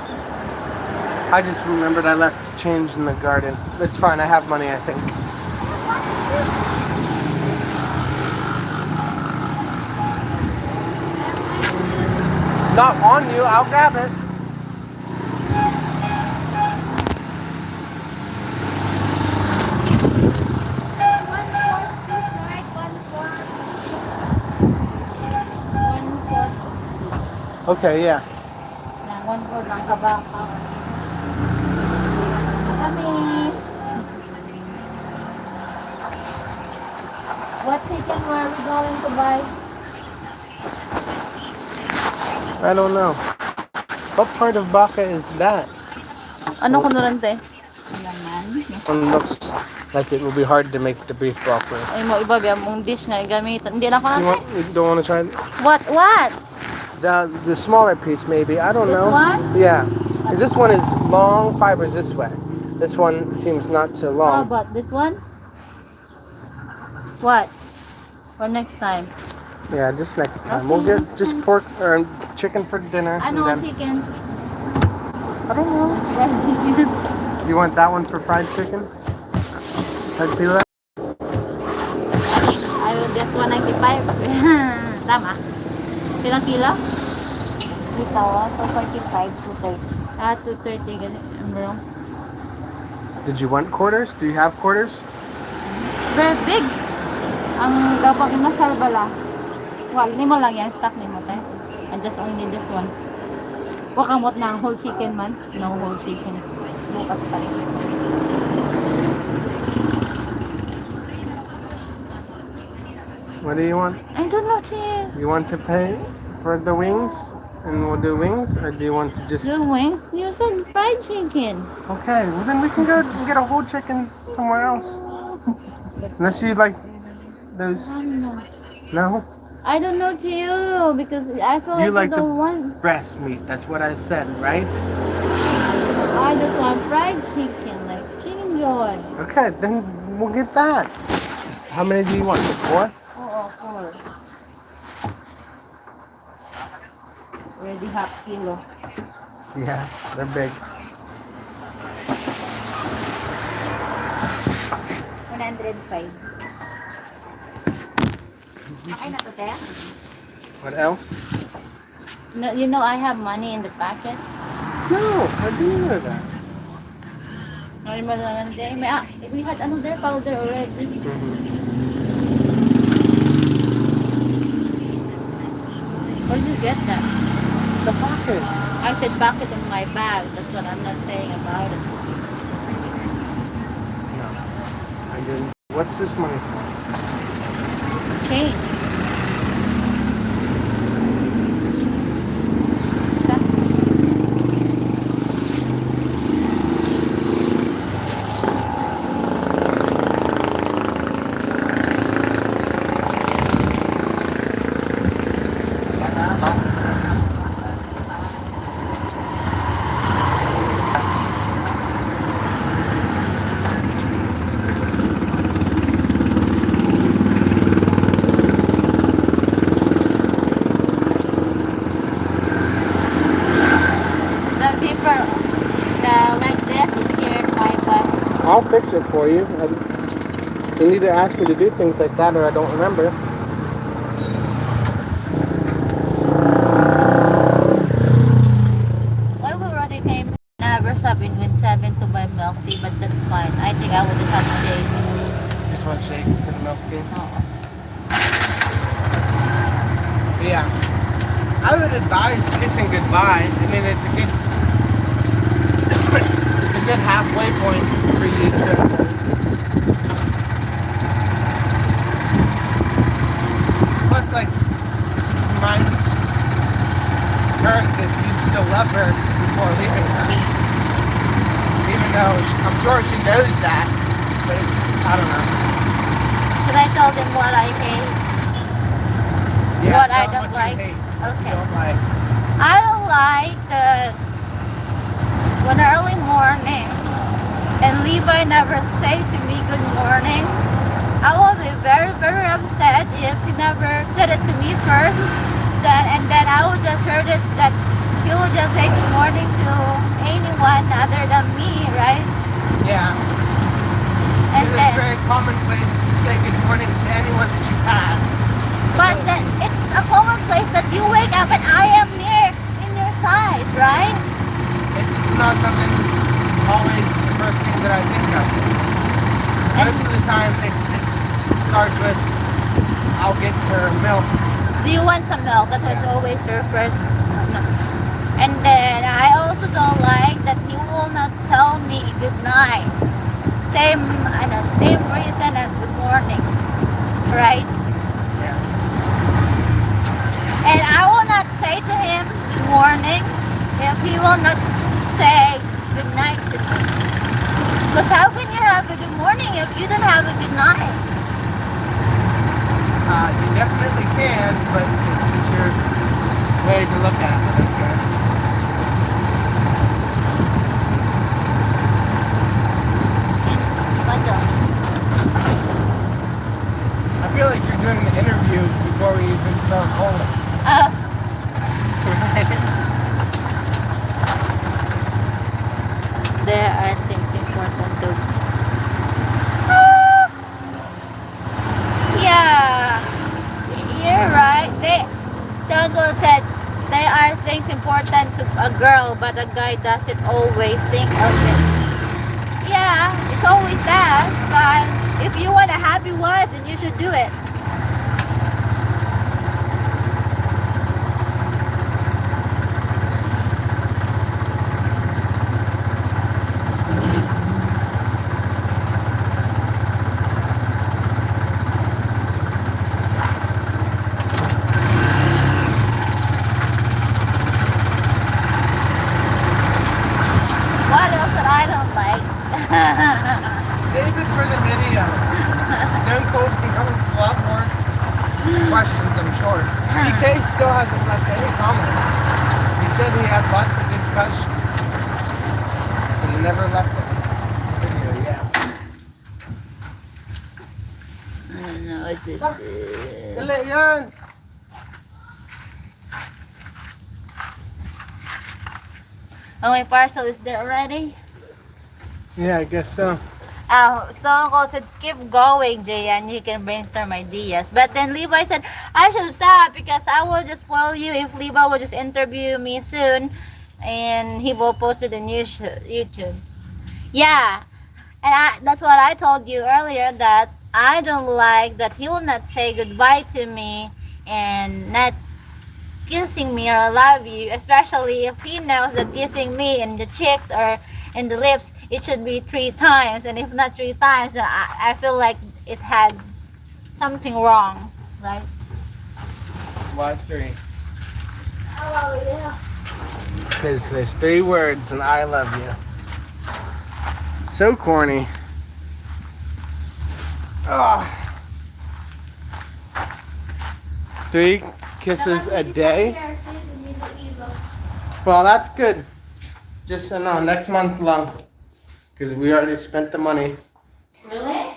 I just remembered I left change in the garden. It's fine, I have money, I think. Not on you, I'll grab it. Okay, yeah. One fourth ng kabaka. Kami. What chicken were we going to buy? I don't know. What part of Baca is that? Ano ko nurante? Laman. One looks like it will be hard to make the beef broccoli. Ay mo iba biya mong dish nga gamitan. Hindi na ko You don't want to try What? the smaller piece maybe? I don't This know. one? Yeah, because this one is long fibers this way. This one seems not so How long. about this one? What? For next time. Yeah, just next time. We'll get just pork or chicken for dinner. Ano and ang then chicken? I don't know. Fried chicken. You want that one for fried chicken? I'd be like, I will guess 195. Tama. Ilang kilo? Ito, 245, 230. 230 ganit. Bro. did you want quarters? Do you have quarters? Very big. Ang kapag inasal bala. Wal, ni mo lang yan. Stock ni mo, te. And just only this one. Wakamot na ang whole chicken man. No whole chicken. Bukas pa rin. What do you want? I don't know, Tia. You want to pay for the wings? And we'll do wings? Or do you want to just... The wings? You said fried chicken. Okay, well then we can go and get a whole chicken somewhere else. Unless you like those... I don't know. No? I don't know to you because I feel You like like you the don't want. breast meat. That's what I said, right? I just want fried chicken, like chicken joy. Okay, then we'll get that. How many do you want? 4? Oh, 4. Already half kilo. Yeah, they're big. 105. Okay na to, te? What else? No, you know I have money in the packet. No, I didn't know that. No, naman day. We had another powder already. Where did you get that? The pocket. I said packet in my bag. That's what I'm not saying about it. No, I didn't. What's this money for? Change. The zipper, like this is here in my bag. I'll fix it for you. You need to ask me to do things like that or I don't remember. Well, we already came. Never stopping with 7 to buy milk tea, but that's fine. I think I would just have to stay. Just want shake instead of milk tea? Oh. Yeah. I would advise kissing goodbye. I mean, it's a good halfway point for you to... Plus, like, just reminds her that you still love her before leaving her. Even though I'm sure she knows that, but it's, I don't know. Should I tell them what I hate? Yeah, What I tell don't them like? you hate, Okay. you don't like. I don't like when early morning and Levi never say to me good morning. I will be very, very upset if he never said it to me first. And then I would just heard it that he would just say good morning to anyone other than me, right? Yeah. And It's then, very commonplace to say good morning to anyone that you pass. but then it's a commonplace that you wake up and I am near in your side, right? It's just not something that's always the first thing that I think of. Most of the time it starts with, I'll get her milk. Do you want some milk? That was always her first. No. And then I also don't like that he will not tell me good night. Same reason as good morning, right? Yeah. And I will not say to him good morning if he will not say good night to me. Because how can you have a good morning if you don't have a good night? You definitely can, but it's just your way to look at it, I guess. What else? I feel like you're doing the interview before we even start rolling. things important to a girl, but a guy doesn't always think of it. Yeah, it's always that, but if you want a happy wife, then you should do it. What else that I don't like? Save it for the video. Stone Cold can come with a lot more questions, I'm sure. DK still hasn't left any comments. He said he had lots of good questions, but he never left a video yet. I don't know what to do. Dali yan! Oh, my parcel is there already? Yeah, I guess so. Stone Cold said, keep going, Jayan. You can brainstorm ideas. But then Levi said, I should stop because I will just spoil you if Levi will just interview me soon. And he will post it in YouTube. Yeah. And that's what I told you earlier, that I don't like that he will not say goodbye to me and not kissing me or I love you, especially if he knows that kissing me in the cheeks or in the lips, it should be 3 times, and if not 3 times, then I feel like it had something wrong, right? Why 3? Oh yeah. Because there's 3 words and I love you. So corny. Oh. 3 kisses a day? Well, that's good. Just no, next month long. Because we already spent the money. Really?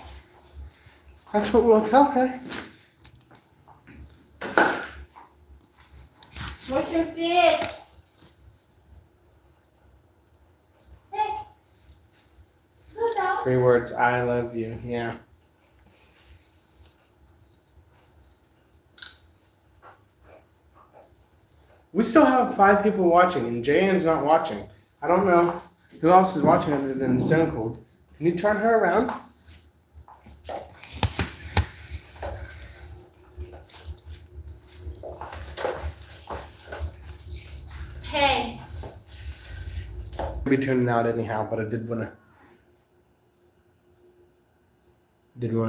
That's what we'll tell her. Wash your feet. Hey. Go down. 3 words, I love you. Yeah. We still have 5 people watching, and Jayan's not watching. I don't know who else is watching other than Stone Cold. Can you turn her around? Hey. I'll be tuning out anyhow, but I did wanna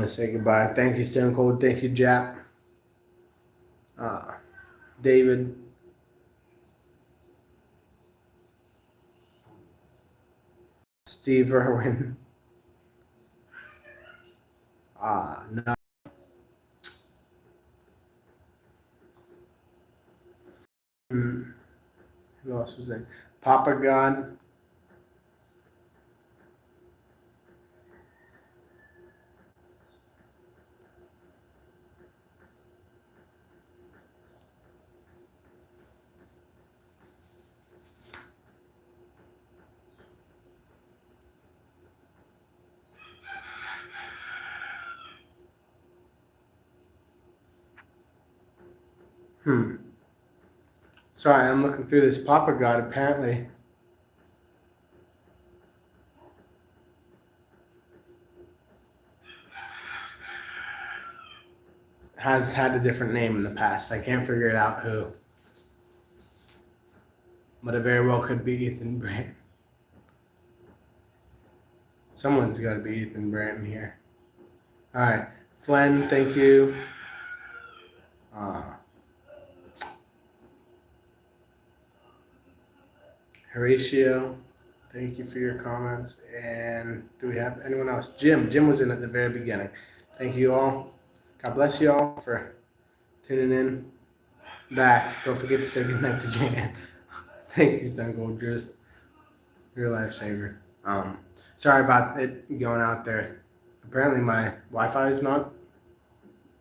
say goodbye. Thank you, Stone Cold. Thank you, Jap. David. Steve Irwin. No. Who else was there? Papa God. Sorry, I'm looking through this. Papa God apparently has had a different name in the past. I can't figure it out who. But it very well could be Ethan Brant. Someone's got to be Ethan Brant here. Alright. Flynn, thank you. Horatio, thank you for your comments. And do we have anyone else? Jim. Jim was in at the very beginning. Thank you all. God bless you all for tuning in back. Don't forget to say goodnight to Jan. Thank you, Stone Cold. You're a lifesaver. Sorry about it going out there. Apparently my Wi-Fi is not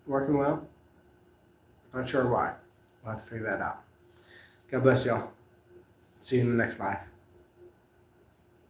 working well. Not sure why. We'll have to figure that out. God bless y'all. See you in the next live.